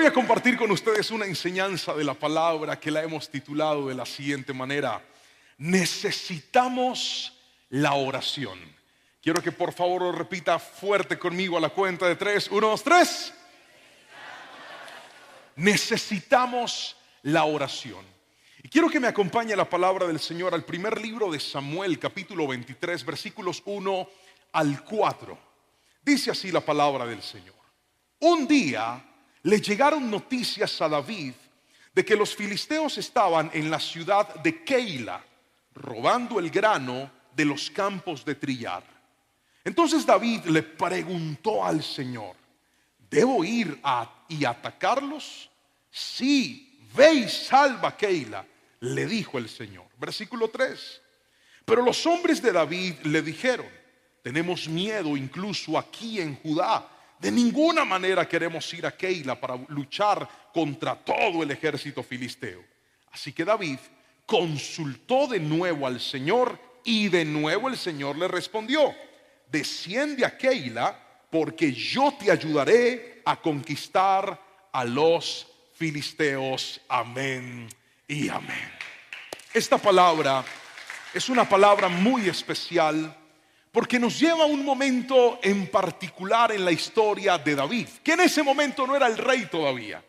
voy a compartir con ustedes una enseñanza de la palabra que la hemos titulado de la siguiente manera: necesitamos la oración. Quiero que por favor lo repita fuerte conmigo a la cuenta de 3. 1, 2, 3. Necesitamos la oración. Y quiero que me acompañe la palabra del Señor al primer libro de Samuel, capítulo 23, versículos 1 al 4. Dice así la palabra del Señor: un día le llegaron noticias a David de que los filisteos estaban en la ciudad de Keila robando el grano de los campos de trillar. Entonces David le preguntó al Señor: ¿debo ir y atacarlos? Sí, ve y salva Keila, le dijo el Señor. Versículo 3. Pero los hombres de David le dijeron: tenemos miedo incluso aquí en Judá. De ninguna manera queremos ir a Keila para luchar contra todo el ejército filisteo. Así que David consultó de nuevo al Señor, y de nuevo el Señor le respondió: desciende a Keila, porque yo te ayudaré a conquistar a los filisteos. Amén y amén. Esta palabra es una palabra muy especial, porque nos lleva a un momento en particular en la historia de David, que en ese momento no era el rey todavía.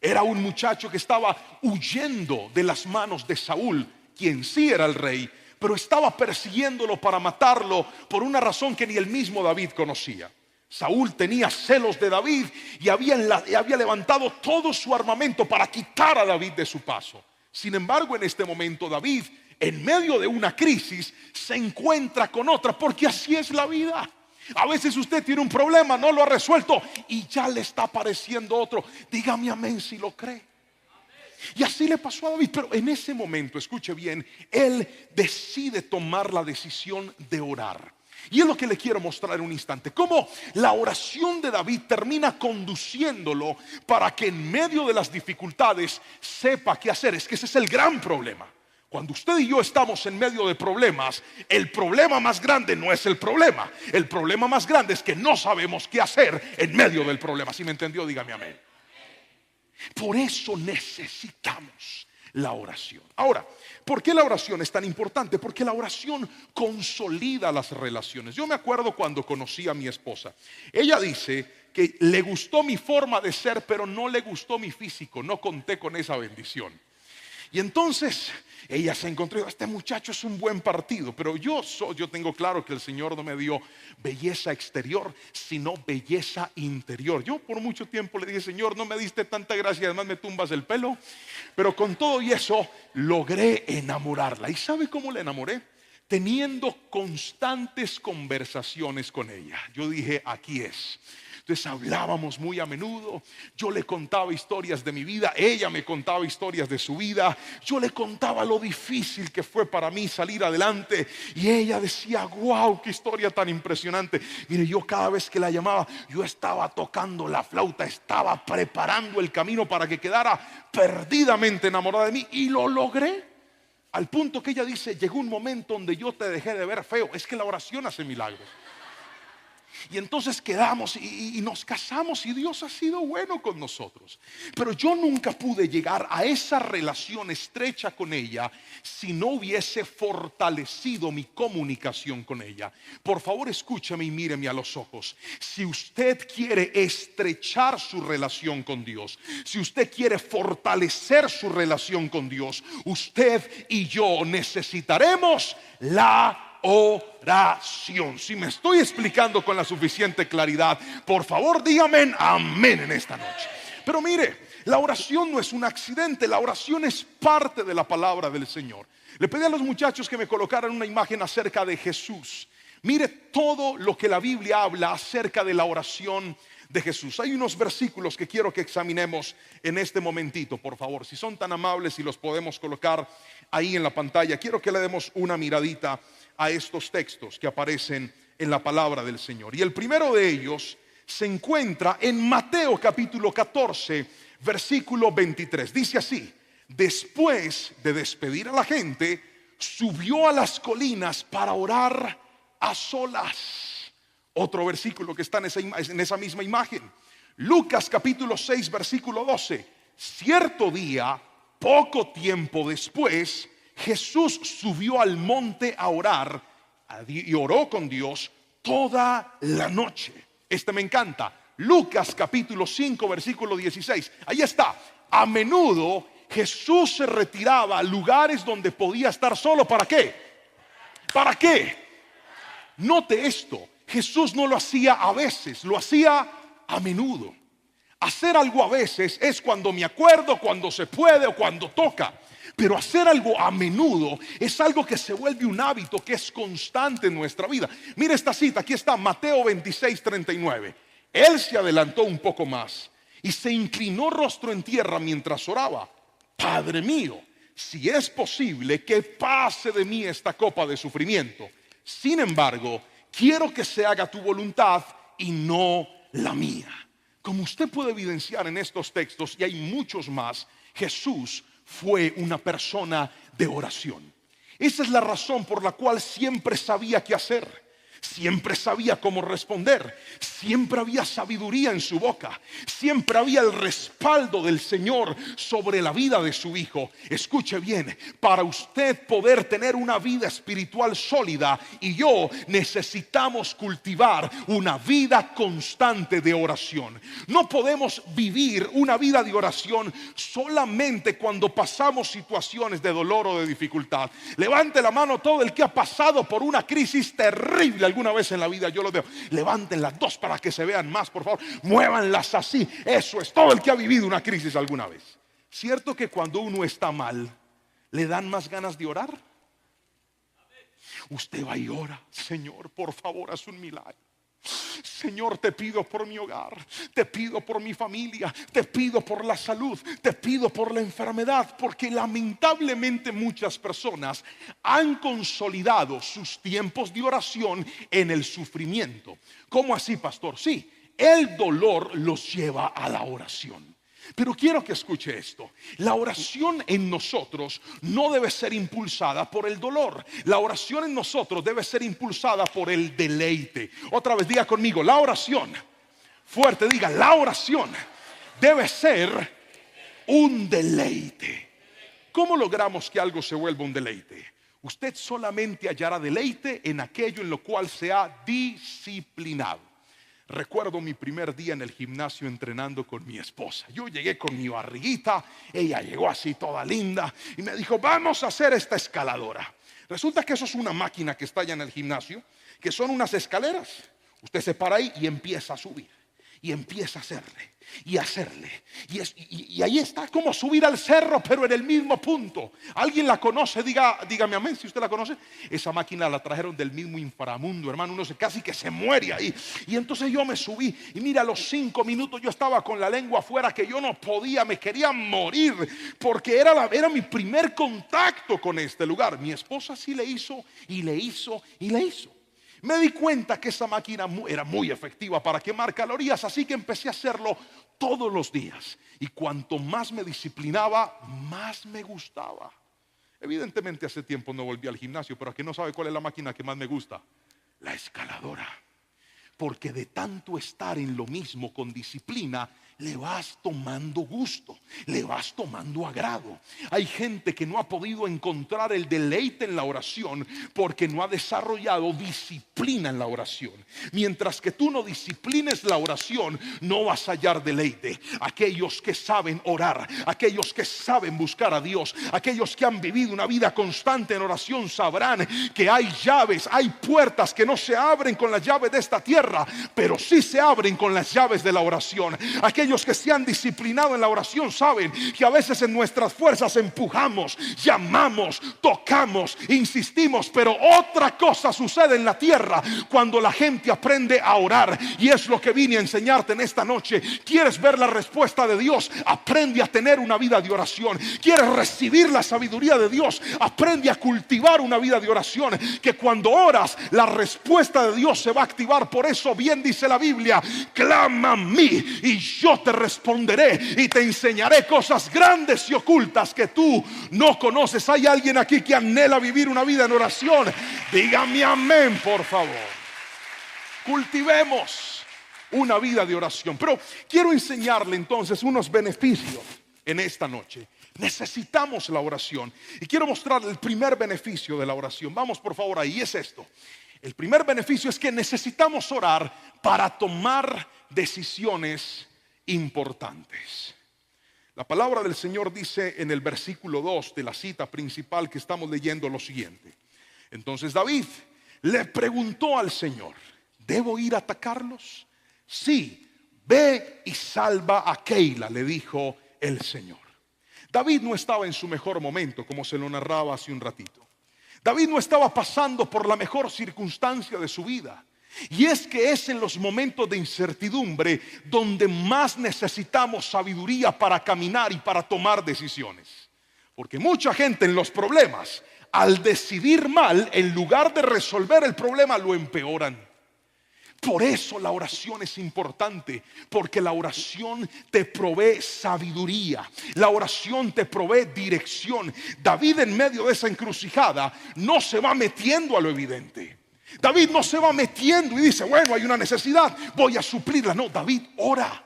Era un muchacho que estaba huyendo de las manos de Saúl, quien sí era el rey, pero estaba persiguiéndolo para matarlo por una razón que ni el mismo David conocía. Saúl tenía celos de David y había levantado todo su armamento para quitar a David de su paso. Sin embargo, en este momento David, en medio de una crisis, se encuentra con otra, porque así es la vida. A veces usted tiene un problema, no lo ha resuelto y ya le está apareciendo otro. Dígame amén si lo cree. Y así le pasó a David. Pero en ese momento, escuche bien, él decide tomar la decisión de orar. Y es lo que le quiero mostrar en un instante: cómo la oración de David termina conduciéndolo para que en medio de las dificultades sepa qué hacer. Es que ese es el gran problema. Cuando usted y yo estamos en medio de problemas, el problema más grande no es el problema. El problema más grande es que no sabemos qué hacer en medio del problema. ¿Sí me entendió? Dígame amén. Por eso necesitamos la oración. Ahora, ¿por qué la oración es tan importante? Porque la oración consolida las relaciones. Yo me acuerdo cuando conocí a mi esposa. Ella dice que le gustó mi forma de ser, pero no le gustó mi físico. No conté con esa bendición. Y entonces ella se encontró: este muchacho es un buen partido. Pero yo tengo claro que el Señor no me dio belleza exterior, sino belleza interior. Yo por mucho tiempo le dije: Señor, no me diste tanta gracia, además me tumbas el pelo. Pero con todo y eso logré enamorarla. ¿Y sabe cómo la enamoré? Teniendo constantes conversaciones con ella. Yo dije: aquí es. Entonces hablábamos muy a menudo. Yo le contaba historias de mi vida, ella me contaba historias de su vida. Yo le contaba lo difícil que fue para mí salir adelante, y ella decía: wow, qué historia tan impresionante. Mire, yo cada vez que la llamaba, yo estaba tocando la flauta, estaba preparando el camino para que quedara perdidamente enamorada de mí, y lo logré. Al punto que ella dice: llegó un momento donde yo te dejé de ver feo. Es que la oración hace milagros. Y entonces quedamos y nos casamos, y Dios ha sido bueno con nosotros. Pero yo nunca pude llegar a esa relación estrecha con ella si no hubiese fortalecido mi comunicación con ella. Por favor, escúchame y míreme a los ojos. Si usted quiere estrechar su relación con Dios, si usted quiere fortalecer su relación con Dios, usted y yo necesitaremos la oración. Si me estoy explicando con la suficiente claridad, por favor dígame amén en esta noche. Pero mire, la oración no es un accidente. La oración es parte de la palabra del Señor. Le pedí a los muchachos que me colocaran una imagen acerca de Jesús. Mire todo lo que la Biblia habla acerca de la oración de Jesús. Hay unos versículos que quiero que examinemos en este momentito, por favor. Si son tan amables y los podemos colocar ahí en la pantalla, quiero que le demos una miradita a estos textos que aparecen en la palabra del Señor. Y el primero de ellos se encuentra en Mateo capítulo 14, versículo 23. Dice así: después de despedir a la gente, subió a las colinas para orar a solas. Otro versículo que está en esa misma imagen: Lucas capítulo 6 versículo 12. Cierto día, poco tiempo después, Jesús subió al monte a orar y oró con Dios toda la noche. Este me encanta. Lucas capítulo 5 versículo 16. Ahí está. A menudo Jesús se retiraba a lugares donde podía estar solo. ¿Para qué? ¿Para qué? Note esto. Jesús no lo hacía a veces, lo hacía a menudo. Hacer algo a veces es cuando me acuerdo, cuando se puede o cuando toca. Pero hacer algo a menudo es algo que se vuelve un hábito, que es constante en nuestra vida. Mira esta cita, aquí está Mateo 26:39. Él se adelantó un poco más y se inclinó rostro en tierra mientras oraba. Padre mío, si es posible, que pase de mí esta copa de sufrimiento. Sin embargo, quiero que se haga tu voluntad y no la mía. Como usted puede evidenciar en estos textos, y hay muchos más, Jesús fue una persona de oración. Esa es la razón por la cual siempre sabía qué hacer. Siempre sabía cómo responder. Siempre había sabiduría en su boca. Siempre había el respaldo del Señor sobre la vida de su hijo. Escuche bien, para usted poder tener una vida espiritual sólida y yo, necesitamos cultivar una vida constante de oración. No podemos vivir una vida de oración solamente cuando pasamos situaciones de dolor o de dificultad. Levante la mano todo el que ha pasado por una crisis terrible alguna vez en la vida. Yo lo veo. Levanten las dos para que se vean más, por favor. Muévanlas así. Eso es todo el que ha vivido una crisis alguna vez. ¿Cierto que cuando uno está mal le dan más ganas de orar? Usted va y ora: Señor, por favor, haz un milagro. Señor, te pido por mi hogar, te pido por mi familia, te pido por la salud, te pido por la enfermedad, porque lamentablemente muchas personas han consolidado sus tiempos de oración en el sufrimiento. ¿Cómo así, pastor? Sí, el dolor los lleva a la oración. Pero quiero que escuche esto. La oración en nosotros no debe ser impulsada por el dolor. La oración en nosotros debe ser impulsada por el deleite. Otra vez, diga conmigo: la oración. Fuerte, diga: la oración debe ser un deleite. ¿Cómo logramos que algo se vuelva un deleite? Usted solamente hallará deleite en aquello en lo cual se ha disciplinado. Recuerdo mi primer día en el gimnasio entrenando con mi esposa. Yo llegué con mi barriguita, ella llegó así toda linda y me dijo: vamos a hacer esta escaladora. Resulta que eso es una máquina que está allá en el gimnasio, que son unas escaleras. Usted se para ahí y empieza a subir. Y empieza a hacerle y hacerle. Y ahí está, como subir al cerro, pero en el mismo punto. ¿Alguien la conoce? Dígame amén si usted la conoce. Esa máquina la trajeron del mismo inframundo, hermano. Uno casi que se muere ahí. Y entonces yo me subí. Y mira, a los 5 minutos yo estaba con la lengua afuera, que yo no podía, me quería morir. Porque era mi primer contacto con este lugar. Mi esposa sí le hizo y le hizo y le hizo. Me di cuenta que esa máquina era muy efectiva para quemar calorías, así que empecé a hacerlo todos los días. Y cuanto más me disciplinaba, más me gustaba. Evidentemente hace tiempo no volví al gimnasio, pero aquí no sabe cuál es la máquina que más me gusta: la escaladora. Porque de tanto estar en lo mismo con disciplina, le vas tomando gusto, le vas tomando agrado. Hay gente que no ha podido encontrar el deleite en la oración porque no ha desarrollado disciplina en la oración. Mientras que tú no disciplines la oración, no vas a hallar deleite. Aquellos que saben orar, aquellos que saben buscar a Dios, aquellos que han vivido una vida constante en oración, sabrán que hay llaves, hay puertas que no se abren con las llaves de esta tierra, pero sí se abren con las llaves de la oración. Aquellos que se han disciplinado en la oración saben que a veces en nuestras fuerzas empujamos, llamamos, tocamos, insistimos, pero otra cosa sucede en la tierra cuando la gente aprende a orar. Y es lo que vine a enseñarte en esta noche. ¿Quieres ver la respuesta de Dios? Aprende a tener una vida de oración. ¿Quieres recibir la sabiduría de Dios? Aprende a cultivar una vida de oración, que cuando oras la respuesta de Dios se va a activar. Por eso bien dice la Biblia: clama a mí y yo te responderé y te enseñaré cosas grandes y ocultas que tú no conoces. ¿Hay alguien aquí que anhela vivir una vida en oración? Dígame amén, por favor. Cultivemos una vida de oración. Pero quiero enseñarle entonces unos beneficios en esta noche. Necesitamos la oración y quiero mostrarle el primer beneficio de la oración. Vamos por favor ahí, es esto. El primer beneficio es que necesitamos orar para tomar decisiones importantes. La palabra del Señor dice en el versículo 2 de la cita principal que estamos leyendo lo siguiente. Entonces David le preguntó al Señor: ¿debo ir a atacarlos? Sí, ve y salva a Keila, le dijo el Señor. David no estaba en su mejor momento, como se lo narraba hace un ratito. David no estaba pasando por la mejor circunstancia de su vida. Y es que es en los momentos de incertidumbre donde más necesitamos sabiduría para caminar y para tomar decisiones. Porque mucha gente en los problemas, al decidir mal, en lugar de resolver el problema, lo empeoran. Por eso la oración es importante, porque la oración te provee sabiduría, la oración te provee dirección. David, en medio de esa encrucijada, no se va metiendo a lo evidente. David no se va metiendo y dice: bueno, hay una necesidad, voy a suplirla. No, David ora.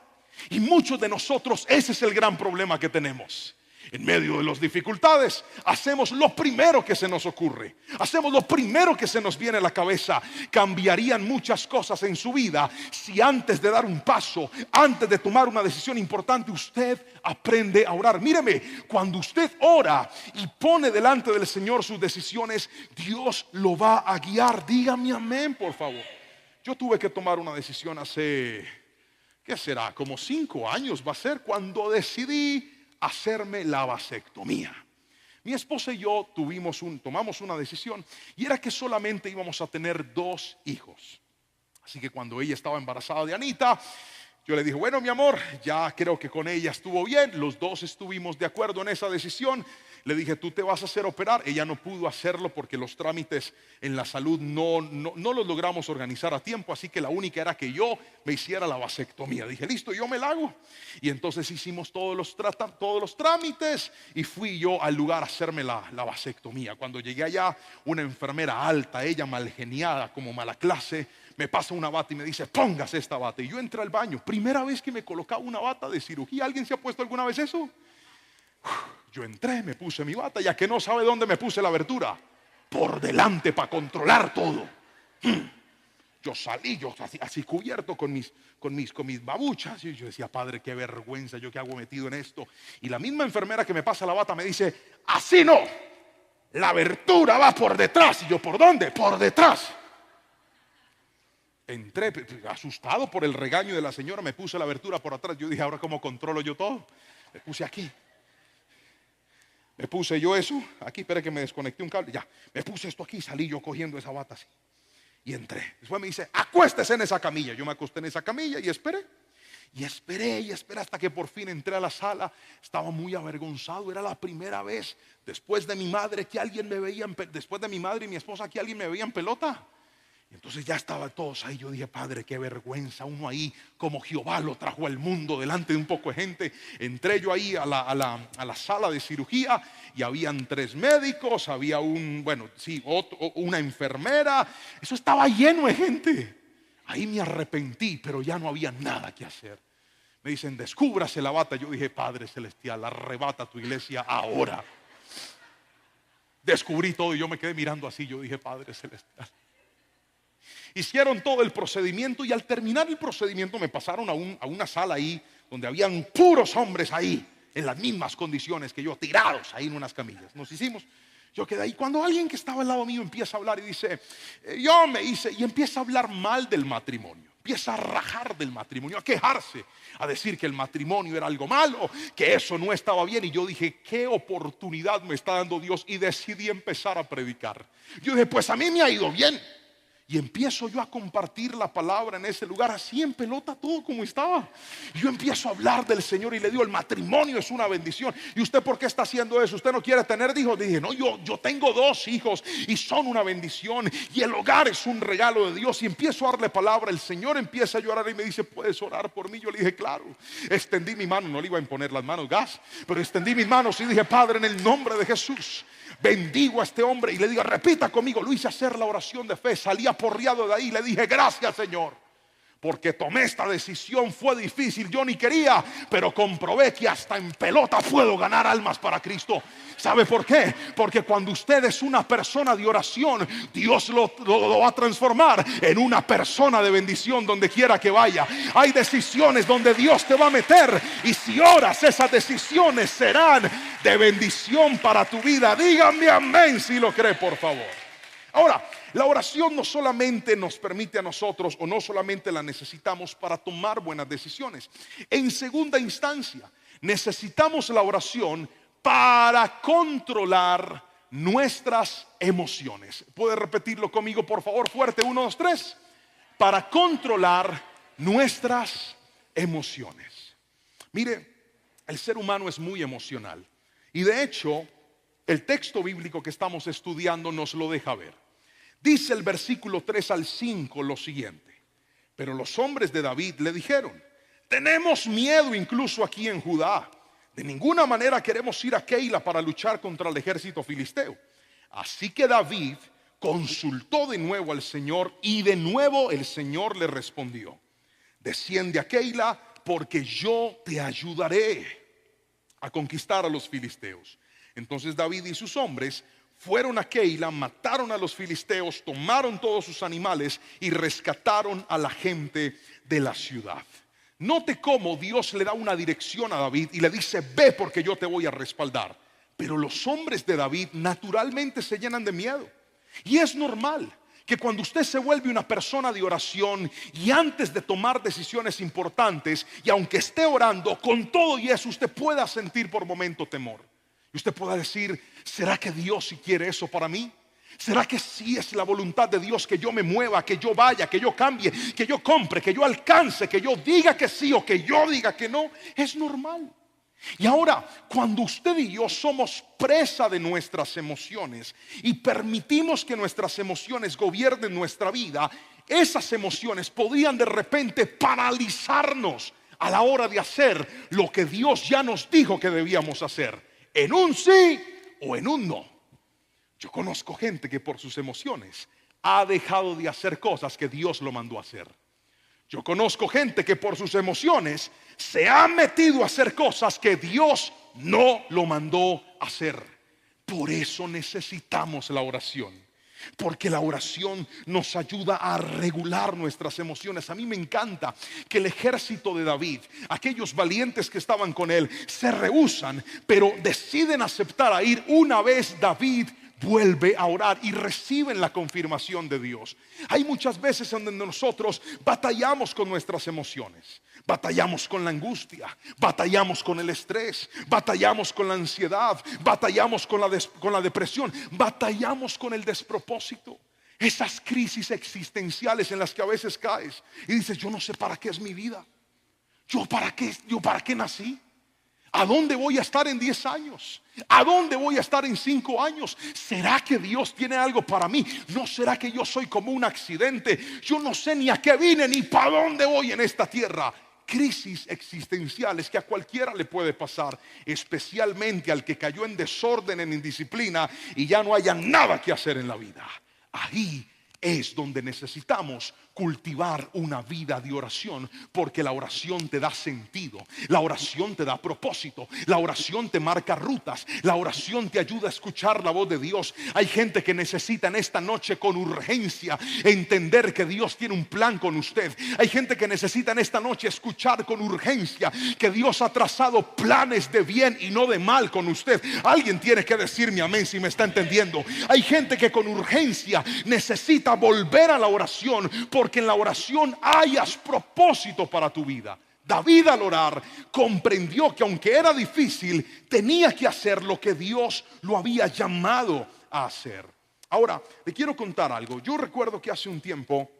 Y muchos de nosotros, ese es el gran problema que tenemos. En medio de las dificultades hacemos lo primero que se nos ocurre, hacemos lo primero que se nos viene a la cabeza. Cambiarían muchas cosas en su vida si antes de dar un paso, antes de tomar una decisión importante, usted aprende a orar. Míreme, cuando usted ora y pone delante del Señor sus decisiones, Dios lo va a guiar. Dígame amén, por favor. Yo tuve que tomar una decisión hace, ¿qué será? Como 5 años va a ser, cuando decidí hacerme la vasectomía. Mi esposa y yo tomamos una decisión, y era que solamente íbamos a tener 2 hijos. Así que cuando ella estaba embarazada de Anita, yo le dije: bueno, mi amor, ya creo que con ella estuvo bien. Los 2 estuvimos de acuerdo en esa decisión. Le dije: tú te vas a hacer operar. Ella no pudo hacerlo porque los trámites en la salud no los logramos organizar a tiempo. Así que la única era que yo me hiciera la vasectomía. Dije: listo, yo me la hago. Y entonces hicimos todos los trámites y fui yo al lugar a hacerme la vasectomía. Cuando llegué allá, una enfermera alta, ella mal geniada, como mala clase, me pasa una bata y me dice: póngase esta bata. Y yo entré al baño. Primera vez que me colocaba una bata de cirugía. ¿Alguien se ha puesto alguna vez eso? Yo entré, me puse mi bata, ya que no sabe dónde me puse la abertura. Por delante, para controlar todo. Yo salí, yo así cubierto con mis babuchas. Y yo decía: padre, qué vergüenza, yo qué hago metido en esto. Y la misma enfermera que me pasa la bata me dice: así no, la abertura va por detrás. Y yo: ¿por dónde? Por detrás. Entré asustado por el regaño de la señora, me puse la abertura por atrás. Yo dije: ¿ahora cómo controlo yo todo? Me puse aquí. Me puse yo eso, aquí, espera que me desconecté un cable, ya, me puse esto aquí, salí yo cogiendo esa bata así, y entré. Después me dice: acuéstese en esa camilla. Yo me acosté en esa camilla y esperé, hasta que por fin entré a la sala. Estaba muy avergonzado, era la primera vez después de mi madre que alguien me veía, después de mi madre y mi esposa, que alguien me veía en pelota. Entonces ya estaban todos ahí. Yo dije: padre, qué vergüenza, uno ahí como Jehová lo trajo al mundo delante de un poco de gente. Entré yo ahí a la sala de cirugía y habían 3 médicos, había una enfermera. Eso estaba lleno de gente. Ahí me arrepentí, pero ya no había nada que hacer. Me dicen: descúbrase la bata. Yo dije: Padre celestial, arrebata tu iglesia ahora. Descubrí todo y yo me quedé mirando así. Yo dije: Padre celestial. Hicieron todo el procedimiento y al terminar el procedimiento me pasaron a una sala ahí donde habían puros hombres ahí en las mismas condiciones que yo, tirados ahí en unas camillas. Yo quedé ahí. Cuando alguien que estaba al lado mío empieza a hablar y dice: yo me hice, y empieza a hablar mal del matrimonio, empieza a rajar del matrimonio, a quejarse, a decir que el matrimonio era algo malo, que eso no estaba bien. Y yo dije: qué oportunidad me está dando Dios, y decidí empezar a predicar. Yo dije: pues a mí me ha ido bien. Y empiezo yo a compartir la palabra en ese lugar, así en pelota, todo como estaba. Yo empiezo a hablar del Señor y le digo: el matrimonio es una bendición. ¿Y usted por qué está haciendo eso? ¿Usted no quiere tener hijos? Dije: no, yo tengo 2 hijos y son una bendición, y el hogar es un regalo de Dios. Y empiezo a darle palabra. El Señor empieza a llorar y me dice: ¿puedes orar por mí? Yo le dije: claro. Extendí mi mano, no le iba a imponer las manos gas, pero extendí mis manos y dije: Padre, en el nombre de Jesús, bendigo a este hombre. Y le digo: repita conmigo. Lo hice hacer la oración de fe. Salí aporreado de ahí y le dije: gracias, Señor, porque tomé esta decisión, fue difícil, yo ni quería, pero comprobé que hasta en pelota puedo ganar almas para Cristo. ¿Sabe por qué? Porque cuando usted es una persona de oración, Dios lo va a transformar en una persona de bendición donde quiera que vaya. Hay decisiones donde Dios te va a meter, y si oras, esas decisiones serán de bendición para tu vida. Díganme amén si lo cree, por favor. Ahora, la oración no solamente nos permite a nosotros, o no solamente la necesitamos para tomar buenas decisiones. En segunda instancia, necesitamos la oración para controlar nuestras emociones. ¿Puede repetirlo conmigo, por favor? Fuerte, 1, 2, 3. Para controlar nuestras emociones. Mire, el ser humano es muy emocional, y de hecho el texto bíblico que estamos estudiando nos lo deja ver. Dice el versículo 3 al 5 lo siguiente: pero los hombres de David le dijeron: tenemos miedo incluso aquí en Judá. De ninguna manera queremos ir a Keila para luchar contra el ejército filisteo. Así que David consultó de nuevo al Señor, y de nuevo el Señor le respondió: desciende a Keila, porque yo te ayudaré a conquistar a los filisteos. Entonces David y sus hombres fueron a Keila, mataron a los filisteos, tomaron todos sus animales y rescataron a la gente de la ciudad. Note cómo Dios le da una dirección a David y le dice: ve, porque yo te voy a respaldar. Pero los hombres de David naturalmente se llenan de miedo. Y es normal que cuando usted se vuelve una persona de oración, y antes de tomar decisiones importantes, y aunque esté orando, con todo y eso usted pueda sentir por momento temor. Y usted pueda decir: ¿será que Dios sí quiere eso para mí? ¿Será que sí es la voluntad de Dios que yo me mueva, que yo vaya, que yo cambie, que yo compre, que yo alcance, que yo diga que sí o que yo diga que no? Es normal. Y ahora, cuando usted y yo somos presa de nuestras emociones y permitimos que nuestras emociones gobiernen nuestra vida, esas emociones podrían de repente paralizarnos a la hora de hacer lo que Dios ya nos dijo que debíamos hacer, en un sí o en un no. Yo conozco gente que por sus emociones ha dejado de hacer cosas que Dios lo mandó a hacer. Yo conozco gente que por sus emociones se ha metido a hacer cosas que Dios no lo mandó a hacer. Por eso necesitamos la oración, porque la oración nos ayuda a regular nuestras emociones. A mí me encanta que el ejército de David, aquellos valientes que estaban con él, se rehúsan, pero deciden aceptar a ir una vez David vuelve a orar y reciben la confirmación de Dios. Hay muchas veces en donde nosotros batallamos con nuestras emociones, batallamos con la angustia, batallamos con el estrés, batallamos con la ansiedad, batallamos con la depresión, batallamos con el despropósito. Esas crisis existenciales en las que a veces caes y dices: yo no sé para qué es mi vida, yo para qué nací. ¿A dónde voy a estar en 10 años? ¿A dónde voy a estar en 5 años? ¿Será que Dios tiene algo para mí? ¿No será que yo soy como un accidente? Yo no sé ni a qué vine ni para dónde voy en esta tierra. Crisis existenciales que a cualquiera le puede pasar, especialmente al que cayó en desorden, en indisciplina, y ya no haya nada que hacer en la vida. Ahí es donde necesitamos cultivar una vida de oración, porque la oración te da sentido, la oración te da propósito, la oración te marca rutas, la oración te ayuda a escuchar la voz de Dios. Hay gente que necesita en esta noche con urgencia entender que Dios tiene un plan con usted. Hay gente que necesita en esta noche escuchar con urgencia que Dios ha trazado planes de bien y no de mal con usted. Alguien tiene que decirme amén si me está entendiendo. Hay gente que con urgencia necesita volver a la oración, porque en la oración hayas propósito para tu vida. David, al orar, comprendió que aunque era difícil, tenía que hacer lo que Dios lo había llamado a hacer. Ahora, le quiero contar algo. Yo recuerdo que hace un tiempo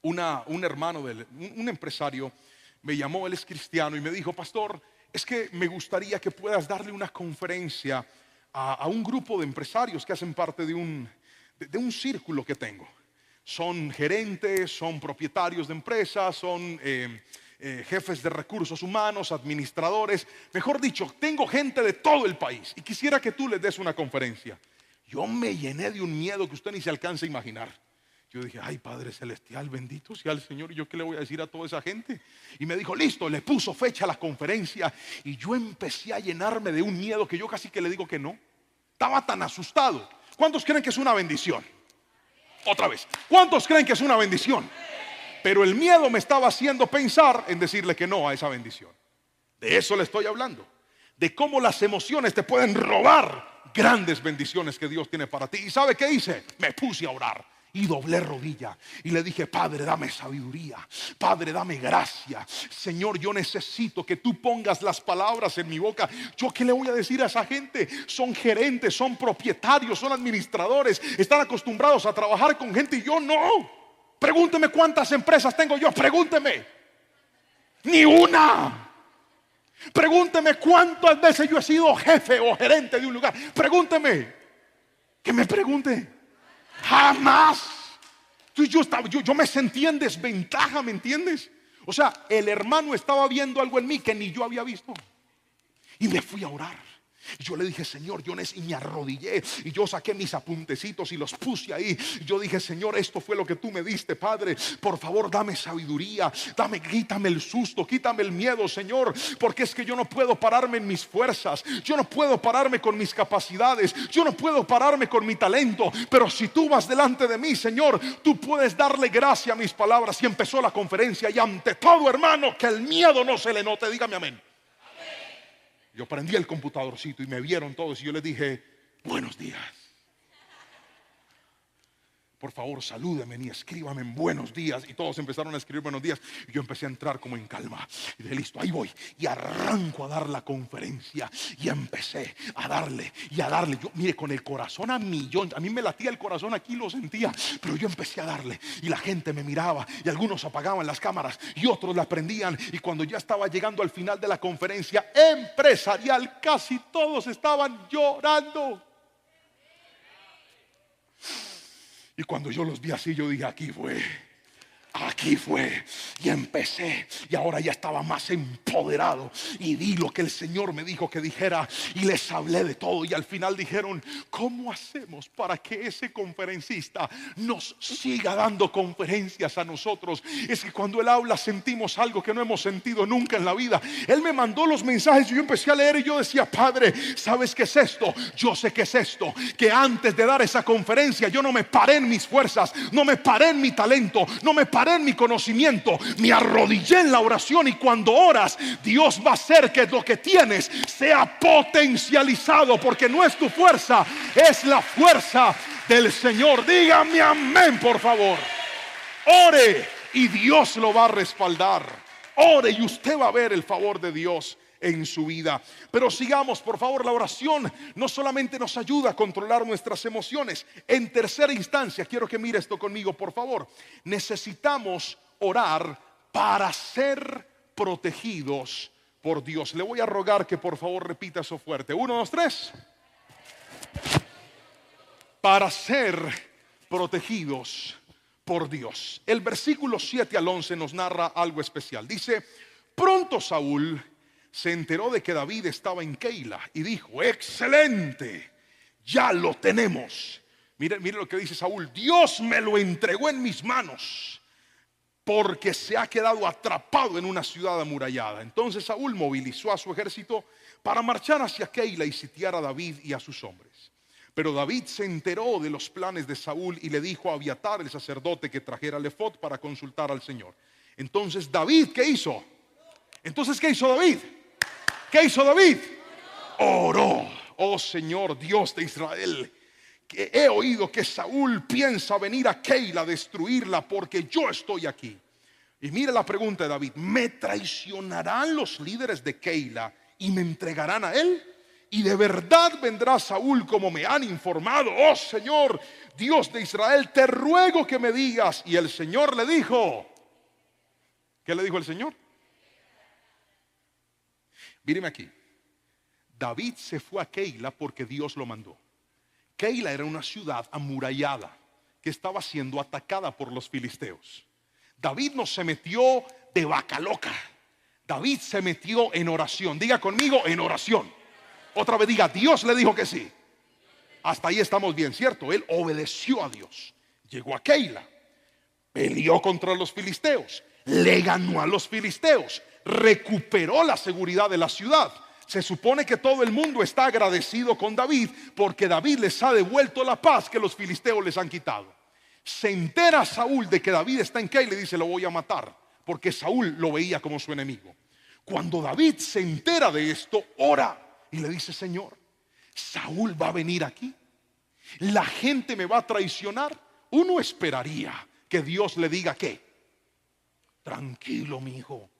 un hermano un empresario me llamó, él es cristiano, y me dijo: pastor, es que me gustaría que puedas darle una conferencia a un grupo de empresarios que hacen parte de un círculo que tengo. Son gerentes, son propietarios de empresas, son jefes de recursos humanos, administradores. Mejor dicho, tengo gente de todo el país y quisiera que tú les des una conferencia. Yo me llené de un miedo que usted ni se alcanza a imaginar. Yo dije, ay Padre Celestial, bendito sea el Señor. ¿Y yo qué le voy a decir a toda esa gente? Y me dijo, listo, le puso fecha a la conferencia. Y yo empecé a llenarme de un miedo que yo casi que le digo que no. Estaba tan asustado. ¿Cuántos creen que es una bendición? Otra vez, ¿cuántos creen que es una bendición? Pero el miedo me estaba haciendo pensar en decirle que no a esa bendición. De eso le estoy hablando. De cómo las emociones te pueden robar grandes bendiciones que Dios tiene para ti. ¿Y sabe qué hice? Me puse a orar y doblé rodilla y le dije, Padre, dame sabiduría, Padre, dame gracia. Señor, yo necesito que tú pongas las palabras en mi boca. ¿Yo qué le voy a decir a esa gente? Son gerentes, son propietarios, son administradores, están acostumbrados a trabajar con gente y yo no. Pregúnteme cuántas empresas tengo yo, pregúnteme. Ni una. Pregúnteme cuántas veces yo he sido jefe o gerente de un lugar. Pregúnteme. Que me pregunte. Jamás. Entonces yo me sentía en desventaja, ¿me entiendes? O sea, el hermano estaba viendo algo en mí que ni yo había visto. Y me fui a orar. Y yo le dije, Señor, y me arrodillé y yo saqué mis apuntecitos y los puse ahí. Yo dije, Señor, esto fue lo que tú me diste, Padre. Por favor, dame sabiduría, quítame el susto, quítame el miedo, Señor. Porque es que yo no puedo pararme en mis fuerzas, yo no puedo pararme con mis capacidades, yo no puedo pararme con mi talento. Pero si tú vas delante de mí, Señor, tú puedes darle gracia a mis palabras. Y empezó la conferencia y ante todo, hermano, que el miedo no se le note. Dígame amén. Yo prendí el computadorcito y me vieron todos y yo les dije, buenos días. Por favor, salúdenme y escríbame en buenos días. Y todos empezaron a escribir buenos días. Y yo empecé a entrar como en calma. Y dije, listo, ahí voy. Y arranco a dar la conferencia. Y empecé a darle y a darle. Yo, mire, con el corazón a millón. A mí me latía el corazón aquí, lo sentía. Pero yo empecé a darle. Y la gente me miraba. Y algunos apagaban las cámaras. Y otros la prendían. Y cuando ya estaba llegando al final de la conferencia empresarial, casi todos estaban llorando. Y cuando yo los vi así, yo dije, aquí fue. Y empecé. Y ahora ya estaba más empoderado. Y di lo que el Señor me dijo que dijera. Y les hablé de todo. Y al final dijeron, ¿cómo hacemos para que ese conferencista nos siga dando conferencias a nosotros? Es que cuando él habla sentimos algo que no hemos sentido nunca en la vida. Él me mandó los mensajes y yo empecé a leer. Y yo decía, Padre, ¿sabes qué es esto? Yo sé qué es esto. Que antes de dar esa conferencia yo no me paré en mis fuerzas, no me paré en mi talento, no me paré en mi conocimiento, me arrodillé en la oración. Y cuando oras, Dios va a hacer que lo que tienes sea potencializado, porque no es tu fuerza, es la fuerza del Señor. Dígame amén, por favor. Ore y Dios lo va a respaldar. Ore y usted va a ver el favor de Dios en su vida. Pero sigamos, por favor. La oración no solamente nos ayuda a controlar nuestras emociones. En tercera instancia, quiero que mire esto conmigo, por favor. Necesitamos orar para ser protegidos por Dios. Le voy a rogar que por favor repita eso fuerte. 1, 2, 3. Para ser protegidos por Dios. El versículo 7 al 11 nos narra algo especial. Dice, pronto Saúl se enteró de que David estaba en Keila y dijo, excelente, ya lo tenemos. Mire lo que dice Saúl, Dios me lo entregó en mis manos, porque se ha quedado atrapado en una ciudad amurallada. Entonces Saúl movilizó a su ejército para marchar hacia Keila y sitiar a David y a sus hombres. Pero David se enteró de los planes de Saúl y le dijo a Abiatar, el sacerdote, que trajera el efod para consultar al Señor. Entonces David, ¿qué hizo? ¿Qué hizo David? ¿Qué hizo David? Oró. Oh Señor Dios de Israel, que he oído que Saúl piensa venir a Keila a destruirla, porque yo estoy aquí. Y mire la pregunta de David, ¿me traicionarán los líderes de Keila y me entregarán a él? ¿Y de verdad vendrá Saúl como me han informado? Oh Señor Dios de Israel, te ruego que me digas. Y el Señor le dijo, ¿qué le dijo el Señor? Míreme aquí. David se fue a Keila porque Dios lo mandó. Keila era una ciudad amurallada que estaba siendo atacada por los filisteos. David no se metió de vaca loca. David se metió en oración. Diga conmigo, en oración. Otra vez diga, Dios le dijo que sí. Hasta ahí estamos bien, ¿cierto? Él obedeció a Dios. Llegó a Keila. peleó contra los filisteos, le ganó a los filisteos, recuperó la seguridad de la ciudad. Se supone que todo el mundo está agradecido con David porque David les ha devuelto la paz que los filisteos les han quitado. Se entera Saúl de que David está en Keila y le dice: lo voy a matar, porque Saúl lo veía como su enemigo. Cuando David se entera de esto, ora y le dice: Señor, Saúl va a venir aquí, la gente me va a traicionar. Uno esperaría que Dios le diga: ¿qué? Tranquilo, mi hijo,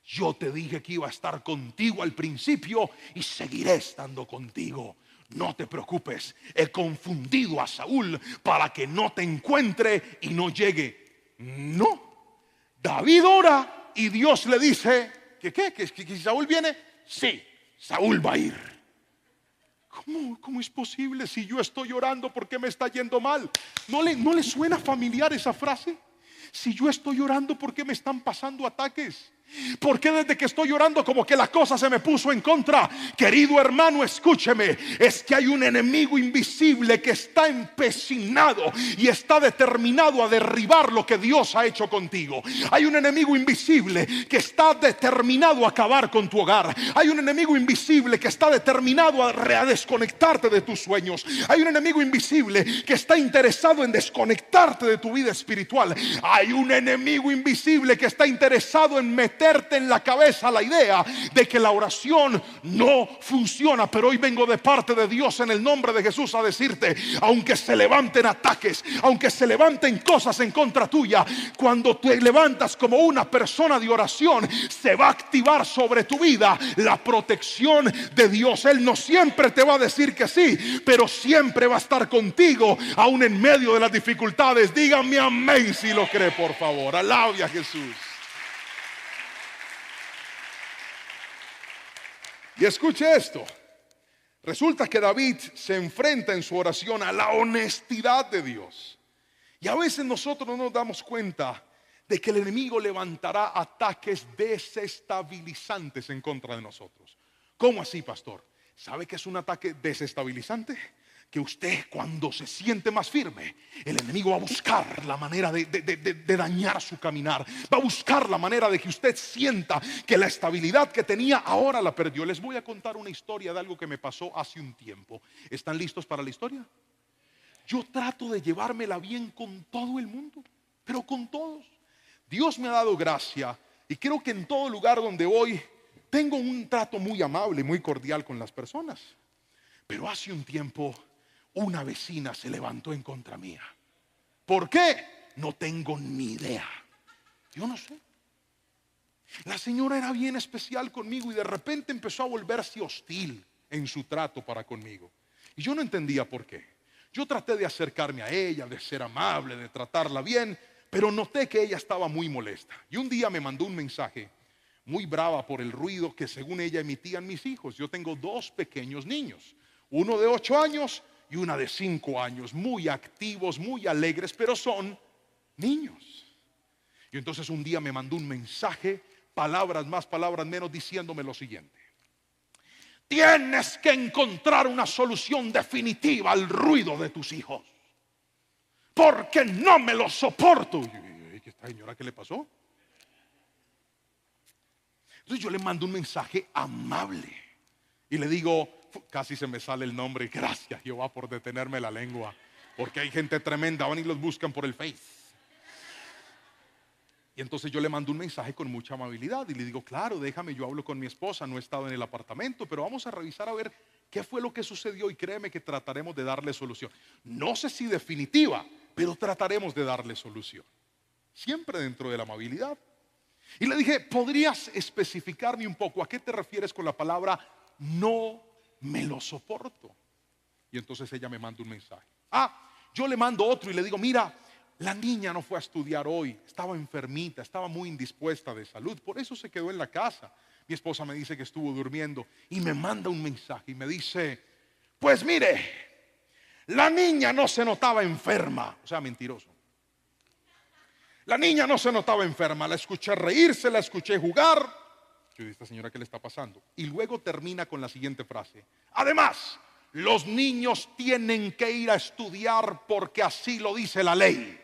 yo te dije que iba a estar contigo al principio y seguiré estando contigo. No te preocupes, he confundido a Saúl para que no te encuentre y no llegue. No, David ora y Dios le dice: ¿Que Saúl viene? Sí, Saúl va a ir. ¿Cómo es posible? Si yo estoy orando, ¿por qué me está yendo mal? ¿No le suena familiar esa frase? Si yo estoy orando, ¿por qué me están pasando ataques? ¿Por qué desde que estoy orando como que la cosa se me puso en contra? Querido hermano, escúcheme. Es que hay un enemigo invisible que está empecinado y está determinado a derribar lo que Dios ha hecho contigo. Hay un enemigo invisible que está determinado a acabar con tu hogar. Hay un enemigo invisible que está determinado a desconectarte de tus sueños. Hay un enemigo invisible que está interesado en desconectarte de tu vida espiritual. Hay un enemigo invisible que está interesado en meterte en la cabeza la idea de que la oración no funciona. Pero hoy vengo de parte de Dios en el nombre de Jesús a decirte: aunque se levanten ataques, aunque se levanten cosas en contra tuya, cuando te levantas como una persona de oración, se va a activar sobre tu vida la protección de Dios. Él no siempre te va a decir que sí, pero siempre va a estar contigo aún en medio de las dificultades. Díganme amén si lo cree, por favor. Alabe a Jesús. Y escuche esto. Resulta que David se enfrenta en su oración a la honestidad de Dios. Y a veces nosotros no nos damos cuenta de que el enemigo levantará ataques desestabilizantes en contra de nosotros. ¿Cómo así, pastor? ¿Sabe qué es un ataque desestabilizante? Que usted, cuando se siente más firme, el enemigo va a buscar la manera de dañar su caminar. Va a buscar la manera de que usted sienta que la estabilidad que tenía ahora la perdió. Les voy a contar una historia de algo que me pasó hace un tiempo. ¿Están listos para la historia? Yo trato de llevármela bien con todo el mundo, pero con todos. Dios me ha dado gracia y creo que en todo lugar donde voy tengo un trato muy amable, muy cordial con las personas. Pero hace un tiempo una vecina se levantó en contra mía. ¿Por qué? No tengo ni idea. Yo no sé. La señora era bien especial conmigo y de repente empezó a volverse hostil en su trato para conmigo. Y yo no entendía por qué. Yo traté de acercarme a ella, de ser amable, de tratarla bien, pero noté que ella estaba muy molesta. Y un día me mandó un mensaje muy brava por el ruido que según ella emitían mis hijos. Yo tengo dos pequeños niños, uno de 8 años y una de 5 años, muy activos, muy alegres, pero son niños. Y entonces un día me mandó un mensaje, palabras más, palabras menos, diciéndome lo siguiente: tienes que encontrar una solución definitiva al ruido de tus hijos, porque no me lo soporto. Y esta señora, ¿qué le pasó? Entonces yo le mando un mensaje amable y le digo, casi se me sale el nombre, gracias Jehová por detenerme la lengua, porque hay gente tremenda, van y los buscan por el Face. Y entonces yo le mando un mensaje con mucha amabilidad y le digo: claro, déjame, yo hablo con mi esposa, no he estado en el apartamento, pero vamos a revisar a ver qué fue lo que sucedió y créeme que trataremos de darle solución. No sé si definitiva, pero trataremos de darle solución, siempre dentro de la amabilidad. Y le dije: ¿podrías especificarme un poco a qué te refieres con la palabra no me lo soporto? Y entonces ella me manda un mensaje. Yo le mando otro y le digo: mira, la niña no fue a estudiar hoy, estaba enfermita, estaba muy indispuesta de salud, por eso se quedó en la casa. Mi esposa me dice que estuvo durmiendo y me manda un mensaje y me dice: pues mire, la niña no se notaba enferma. O sea, mentiroso. La niña no se notaba enferma, la escuché reírse, la escuché jugar. Yo dije: esta señora, ¿qué le está pasando? Y luego termina con la siguiente frase: además, los niños tienen que ir a estudiar porque así lo dice la ley.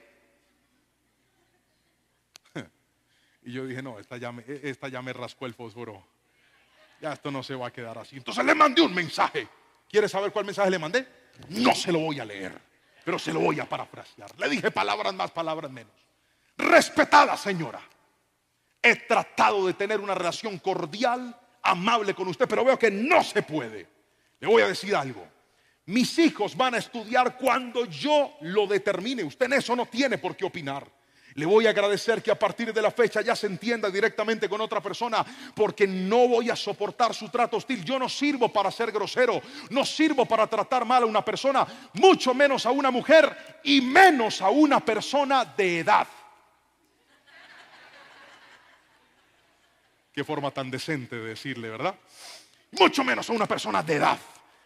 Y yo dije, no, esta ya me rascó el fósforo. Ya esto no se va a quedar así. Entonces le mandé un mensaje. ¿Quiere saber cuál mensaje le mandé? No se lo voy a leer, pero se lo voy a parafrasear. Le dije palabras más, palabras menos. Respetada señora, he tratado de tener una relación cordial, amable con usted, pero veo que no se puede. Le voy a decir algo. Mis hijos van a estudiar cuando yo lo determine. Usted en eso no tiene por qué opinar. Le voy a agradecer que a partir de la fecha ya se entienda directamente con otra persona, porque no voy a soportar su trato hostil. Yo no sirvo para ser grosero, no sirvo para tratar mal a una persona, mucho menos a una mujer y menos a una persona de edad. Qué forma tan decente de decirle, ¿verdad? Mucho menos a una persona de edad.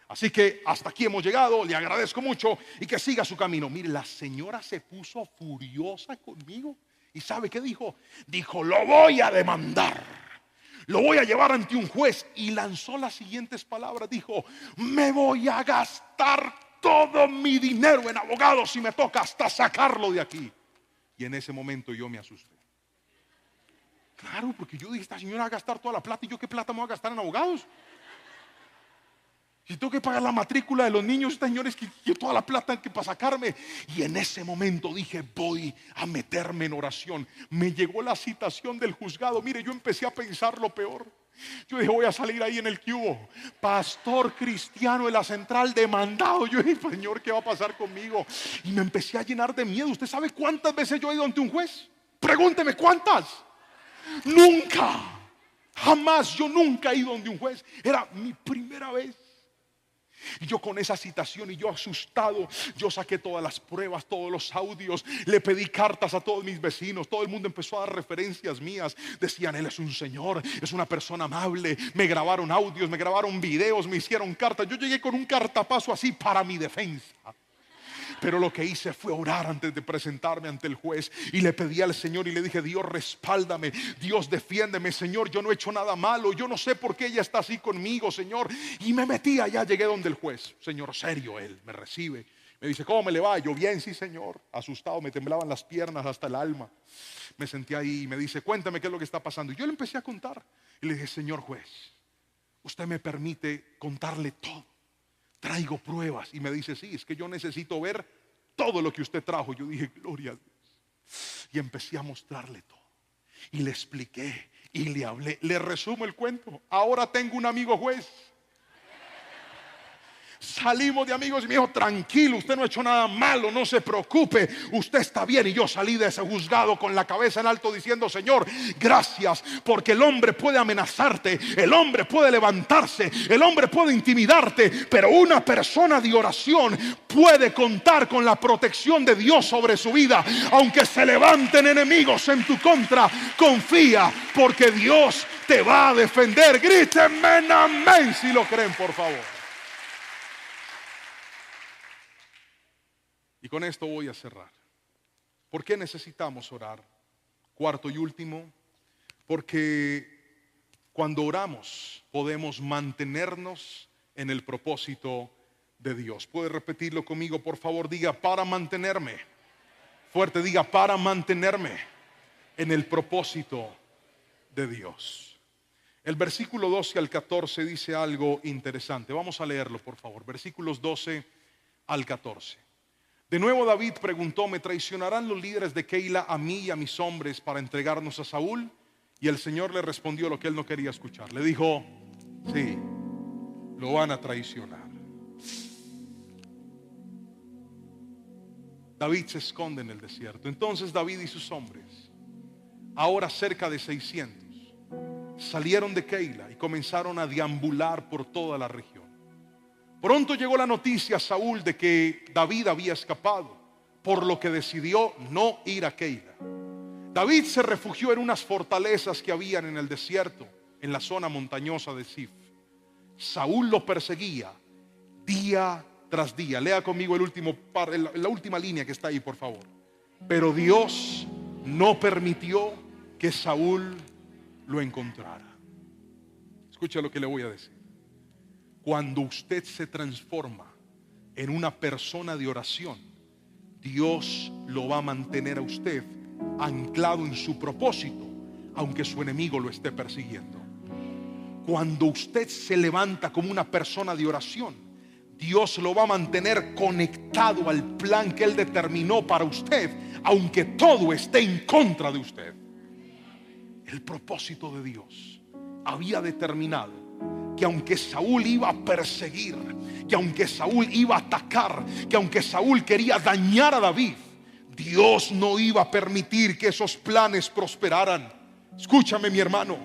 Así que hasta aquí hemos llegado, le agradezco mucho y que siga su camino. Mire, la señora se puso furiosa conmigo. ¿Y sabe qué dijo? Dijo, lo voy a demandar, lo voy a llevar ante un juez. Y lanzó las siguientes palabras, dijo, me voy a gastar todo mi dinero en abogados si me toca hasta sacarlo de aquí. Y en ese momento yo me asusté. Claro, porque yo dije, esta señora va a gastar toda la plata. ¿Y yo qué plata me voy a gastar en abogados? Si tengo que pagar la matrícula de los niños, señores, que toda la plata que para sacarme. Y en ese momento dije, voy a meterme en oración. Me llegó la citación del juzgado. Mire, yo empecé a pensar lo peor. Yo dije, voy a salir ahí en el cubo, pastor cristiano de la central demandado. Yo dije, Señor, ¿qué va a pasar conmigo? Y me empecé a llenar de miedo. ¿Usted sabe cuántas veces yo he ido ante un juez? Pregúnteme, ¿cuántas? Nunca, jamás, yo nunca he ido ante un juez. Era mi primera vez. Y yo con esa citación y yo asustado, yo saqué todas las pruebas, todos los audios, le pedí cartas a todos mis vecinos. Todo el mundo empezó a dar referencias mías. Decían, él es un señor, es una persona amable. Me grabaron audios, me grabaron videos, me hicieron cartas. Yo llegué con un cartapazo así para mi defensa. Pero lo que hice fue orar antes de presentarme ante el juez. Y le pedí al Señor y le dije, Dios, respáldame, Dios, defiéndeme, Señor, yo no he hecho nada malo. Yo no sé por qué ella está así conmigo, Señor. Y me metí allá, llegué donde el juez. Señor, serio, él me recibe. Me dice, ¿cómo me le va? Yo, bien, sí, Señor. Asustado, me temblaban las piernas hasta el alma. Me senté ahí y me dice, cuéntame qué es lo que está pasando. Y yo le empecé a contar. Y le dije, señor juez, usted me permite contarle todo. Traigo pruebas. Y me dice, sí, es que yo necesito ver todo lo que usted trajo. Yo dije, gloria a Dios. Y empecé a mostrarle todo. Y le expliqué y le hablé. Le resumo el cuento. Ahora tengo un amigo juez. Salimos de amigos y me dijo, tranquilo, usted no ha hecho nada malo, no se preocupe, usted está bien. Y yo salí de ese juzgado con la cabeza en alto diciendo, Señor, gracias, porque el hombre puede amenazarte, el hombre puede levantarse, el hombre puede intimidarte, pero una persona de oración puede contar con la protección de Dios sobre su vida. Aunque se levanten enemigos en tu contra, confía, porque Dios te va a defender. Grítenme amén si lo creen, por favor. Y con esto voy a cerrar. ¿Por qué necesitamos orar? Cuarto y último, porque cuando oramos podemos mantenernos en el propósito de Dios. ¿Puede repetirlo conmigo, por favor? Diga, para mantenerme. Fuerte, diga, para mantenerme en el propósito de Dios. El versículo 12 al 14 dice algo interesante. Vamos a leerlo, por favor. Versículos 12 al 14. De nuevo David preguntó, ¿me traicionarán los líderes de Keila a mí y a mis hombres para entregarnos a Saúl? Y el Señor le respondió lo que él no quería escuchar. Le dijo, sí, lo van a traicionar. David se esconde en el desierto. Entonces David y sus hombres, ahora cerca de 600, salieron de Keila y comenzaron a deambular por toda la región. Pronto llegó la noticia a Saúl de que David había escapado, por lo que decidió no ir a Keila. David se refugió en unas fortalezas que habían en el desierto, en la zona montañosa de Zif. Saúl lo perseguía día tras día. Lea conmigo la última línea que está ahí, por favor. Pero Dios no permitió que Saúl lo encontrara. Escucha lo que le voy a decir. Cuando usted se transforma en una persona de oración, Dios lo va a mantener a usted anclado en su propósito, aunque su enemigo lo esté persiguiendo. Cuando usted se levanta como una persona de oración, Dios lo va a mantener conectado al plan que Él determinó para usted, aunque todo esté en contra de usted. El propósito de Dios había determinado que aunque Saúl iba a perseguir, que aunque Saúl iba a atacar, que aunque Saúl quería dañar a David, Dios no iba a permitir que esos planes prosperaran. Escúchame, mi hermano,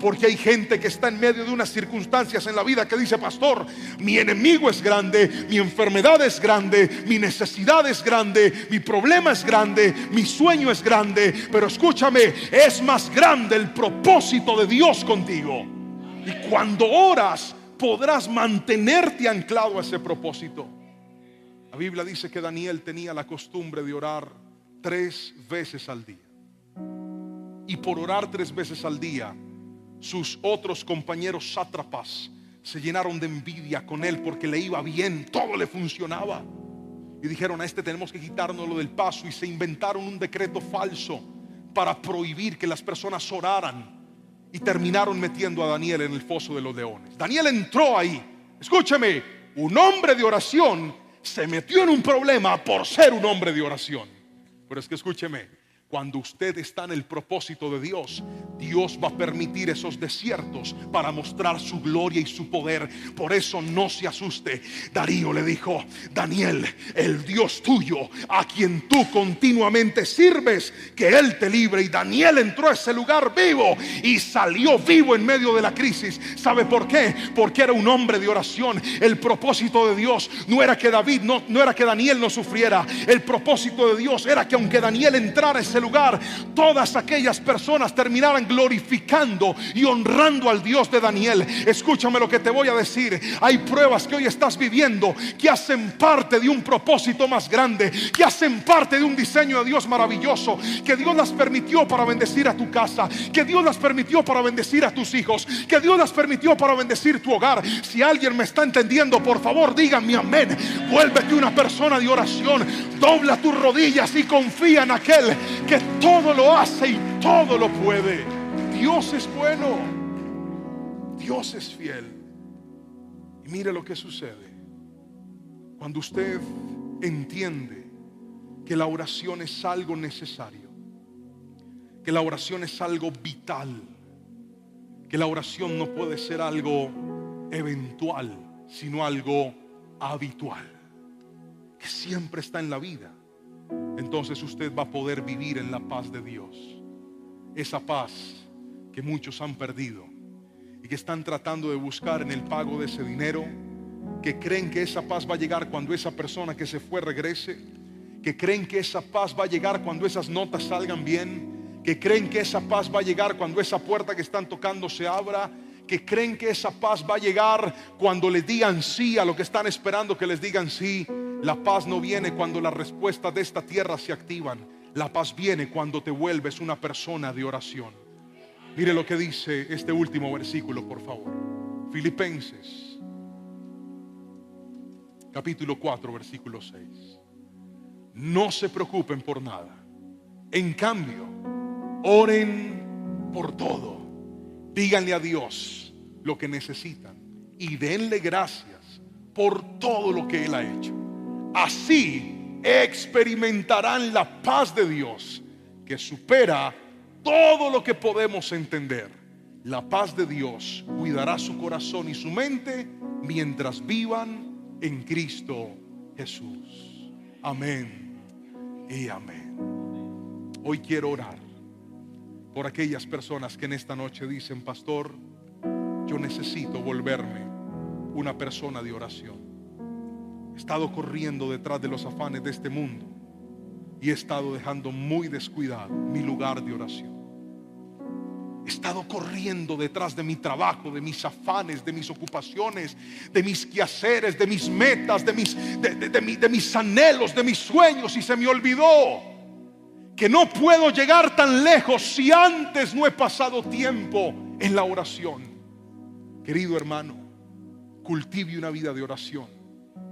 porque hay gente que está en medio de unas circunstancias en la vida que dice: pastor, mi enemigo es grande, mi enfermedad es grande, mi necesidad es grande, mi problema es grande, mi sueño es grande. Pero escúchame, es más grande el propósito de Dios contigo. Y cuando oras, podrás mantenerte anclado a ese propósito. La Biblia dice que Daniel tenía la costumbre de orar 3 veces al día. Y por orar 3 veces al día, sus otros compañeros sátrapas se llenaron de envidia con él, porque le iba bien, todo le funcionaba. Y dijeron: a este tenemos que quitárnoslo del paso. Y se inventaron un decreto falso para prohibir que las personas oraran. Y terminaron metiendo a Daniel en el foso de los leones. Daniel entró ahí. Escúchame, un hombre de oración se metió en un problema por ser un hombre de oración. Pero es que escúcheme, cuando usted está en el propósito de Dios, Dios va a permitir esos desiertos para mostrar su gloria y su poder. Por eso no se asuste. Darío le dijo: Daniel, el Dios tuyo, a quien tú continuamente sirves, que Él te libre. Y Daniel entró a ese lugar vivo y salió vivo en medio de la crisis. ¿Sabe por qué? Porque era un hombre de oración. El propósito de Dios no era que no era que Daniel no sufriera. El propósito de Dios era que aunque Daniel entrara a ese lugar, todas aquellas personas terminaran glorificando y honrando al Dios de Daniel. Escúchame lo que te voy a decir. Hay pruebas que hoy estás viviendo que hacen parte de un propósito más grande, que hacen parte de un diseño de Dios maravilloso, que Dios las permitió para bendecir a tu casa, que Dios las permitió para bendecir a tus hijos, que Dios las permitió para bendecir tu hogar. Si alguien me está entendiendo, por favor díganme amén. Vuélvete una persona de oración, dobla tus rodillas y confía en aquel que todo lo hace y todo lo puede. Dios es bueno, Dios es fiel. Y mire lo que sucede cuando usted entiende que la oración es algo necesario, que la oración es algo vital, que la oración no puede ser algo eventual, sino algo habitual, que siempre está en la vida. Entonces usted va a poder vivir en la paz de Dios. Esa paz que muchos han perdido y que están tratando de buscar en el pago de ese dinero, que creen que esa paz va a llegar cuando esa persona que se fue regrese, que creen que esa paz va a llegar cuando esas notas salgan bien, que creen que esa paz va a llegar cuando esa puerta que están tocando se abra, que creen que esa paz va a llegar cuando les digan sí a lo que están esperando que les digan sí. La paz no viene cuando las respuestas de esta tierra se activan. La paz viene cuando te vuelves una persona de oración. Mire lo que dice este último versículo, por favor. Filipenses capítulo 4 versículo 6. No se preocupen por nada. En cambio, oren por todo. Díganle a Dios lo que necesitan y denle gracias por todo lo que Él ha hecho. Así experimentarán la paz de Dios, que supera todo lo que podemos entender. La paz de Dios cuidará su corazón y su mente mientras vivan en Cristo Jesús. Amén y amén. Hoy quiero orar por aquellas personas que en esta noche dicen: pastor, yo necesito volverme una persona de oración. He estado corriendo detrás de los afanes de este mundo y he estado dejando muy descuidado mi lugar de oración. He estado corriendo detrás de mi trabajo, de mis afanes, de mis ocupaciones, de mis quehaceres, de mis metas, de mis anhelos, de mis sueños, y se me olvidó que no puedo llegar tan lejos si antes no he pasado tiempo en la oración. Querido hermano, cultive una vida de oración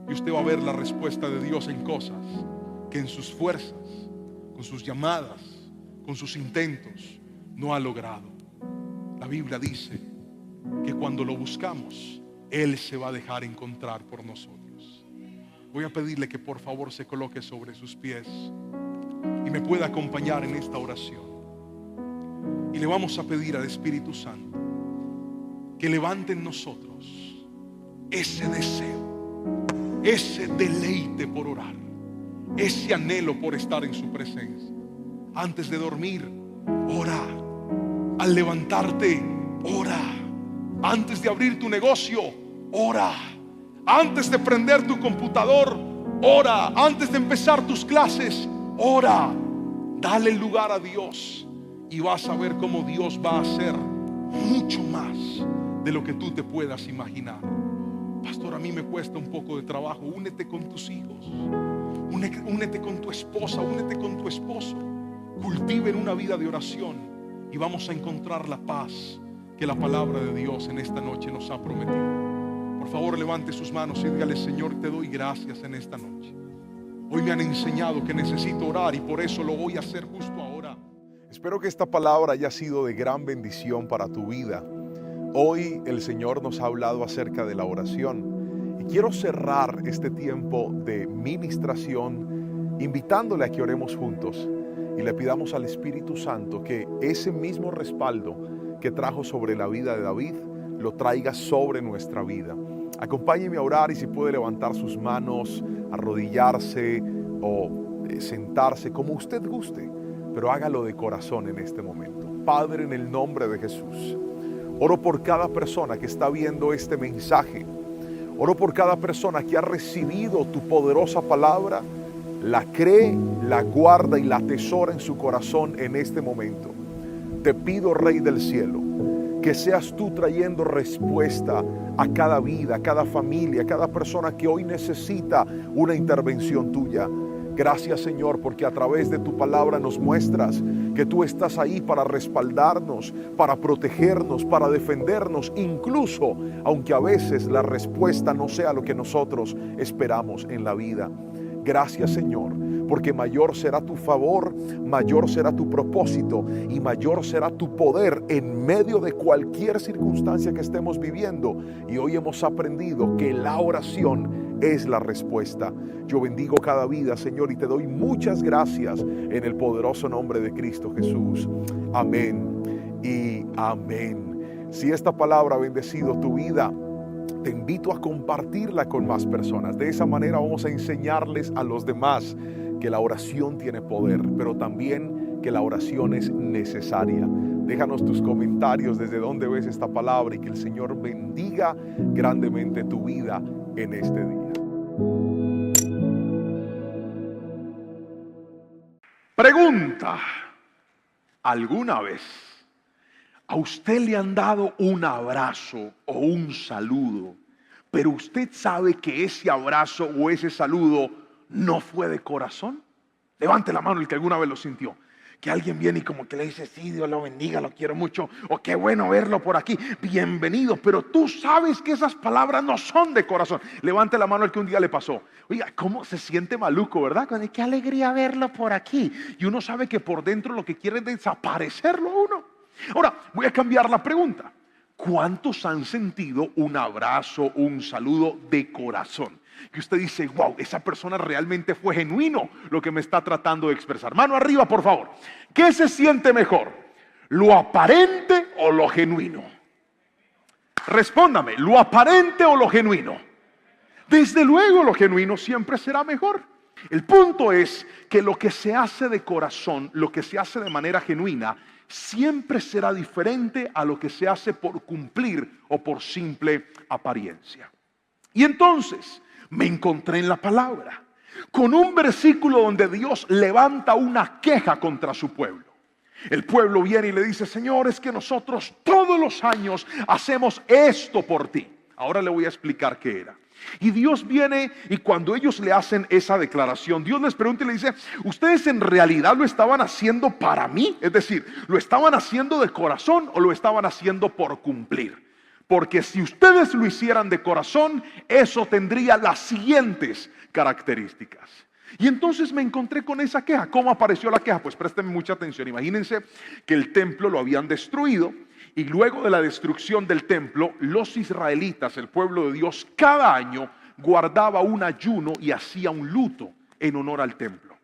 y usted va a ver la respuesta de Dios en cosas que en sus fuerzas, con sus llamadas, con sus intentos, no ha logrado. La Biblia dice que cuando lo buscamos, Él se va a dejar encontrar por nosotros. Voy a pedirle que por favor se coloque sobre sus pies y me pueda acompañar en esta oración. Y le vamos a pedir al Espíritu Santo que levante en nosotros ese deseo, ese deleite por orar, ese anhelo por estar en su presencia. Antes de dormir, ora. Al levantarte, ora. Antes de abrir tu negocio, ora. Antes de prender tu computador, ora. Antes de empezar tus clases, ora. Dale lugar a Dios y vas a ver cómo Dios va a hacer mucho más de lo que tú te puedas imaginar. Pastor, a mí me cuesta un poco de trabajo. Únete con tus hijos, únete con tu esposa, únete con tu esposo. Cultiven una vida de oración y vamos a encontrar la paz que la palabra de Dios en esta noche nos ha prometido. Por favor, levante sus manos y dígale: Señor, te doy gracias en esta noche. Hoy me han enseñado que necesito orar y por eso lo voy a hacer justo ahora. Espero que esta palabra haya sido de gran bendición para tu vida. Hoy el Señor nos ha hablado acerca de la oración y quiero cerrar este tiempo de ministración invitándole a que oremos juntos y le pidamos al Espíritu Santo que ese mismo respaldo que trajo sobre la vida de David lo traiga sobre nuestra vida. Acompáñeme a orar y si puede levantar sus manos, arrodillarse o sentarse como usted guste, pero hágalo de corazón en este momento. Padre, en el nombre de Jesús, oro por cada persona que está viendo este mensaje. Oro por cada persona que ha recibido tu poderosa palabra, la cree, la guarda y la atesora en su corazón en este momento. Te pido, Rey del cielo, que seas tú trayendo respuesta a cada vida, a cada familia, a cada persona que hoy necesita una intervención tuya. Gracias, Señor, porque a través de tu palabra nos muestras que tú estás ahí para respaldarnos, para protegernos, para defendernos, incluso aunque a veces la respuesta no sea lo que nosotros esperamos en la vida. Gracias, Señor, porque mayor será tu favor, mayor será tu propósito y mayor será tu poder en medio de cualquier circunstancia que estemos viviendo. Y hoy hemos aprendido que la oración es la respuesta. Yo bendigo cada vida, Señor, y te doy muchas gracias en el poderoso nombre de Cristo Jesús. Amén y amén. Si esta palabra ha bendecido tu vida, te invito a compartirla con más personas. De esa manera vamos a enseñarles a los demás que la oración tiene poder, pero también que la oración es necesaria. Déjanos tus comentarios desde dónde ves esta palabra y que el Señor bendiga grandemente tu vida en este día. Pregunta: ¿alguna vez a usted le han dado un abrazo o un saludo, pero usted sabe que ese abrazo o ese saludo no fue de corazón? Levante la mano el que alguna vez lo sintió. Que alguien viene y como que le dice: sí, Dios lo bendiga, lo quiero mucho, o qué bueno verlo por aquí, bienvenido, pero tú sabes que esas palabras no son de corazón. Levante la mano el que un día le pasó. Oiga, cómo se siente maluco, ¿verdad? Qué alegría verlo por aquí. Y uno sabe que por dentro lo que quiere es desaparecerlo uno. Ahora, voy a cambiar la pregunta. ¿Cuántos han sentido un abrazo, un saludo de corazón? Que usted dice: wow, esa persona realmente fue genuino lo que me está tratando de expresar. Mano arriba, por favor. ¿Qué se siente mejor? ¿Lo aparente o lo genuino? Respóndame, ¿lo aparente o lo genuino? Desde luego lo genuino siempre será mejor. El punto es que lo que se hace de corazón, lo que se hace de manera genuina, siempre será diferente a lo que se hace por cumplir o por simple apariencia. Y entonces me encontré en la palabra con un versículo donde Dios levanta una queja contra su pueblo. El pueblo viene y le dice: Señor, es que nosotros todos los años hacemos esto por ti. Ahora le voy a explicar qué era. Y Dios viene y cuando ellos le hacen esa declaración, Dios les pregunta y le dice: ¿ustedes en realidad lo estaban haciendo para mí? Es decir, ¿lo estaban haciendo de corazón o lo estaban haciendo por cumplir? Porque si ustedes lo hicieran de corazón, eso tendría las siguientes características. Y entonces me encontré con esa queja. ¿Cómo apareció la queja? Pues préstenme mucha atención. Imagínense que el templo lo habían destruido y luego de la destrucción del templo, los israelitas, el pueblo de Dios, cada año guardaba un ayuno y hacía un luto en honor al templo.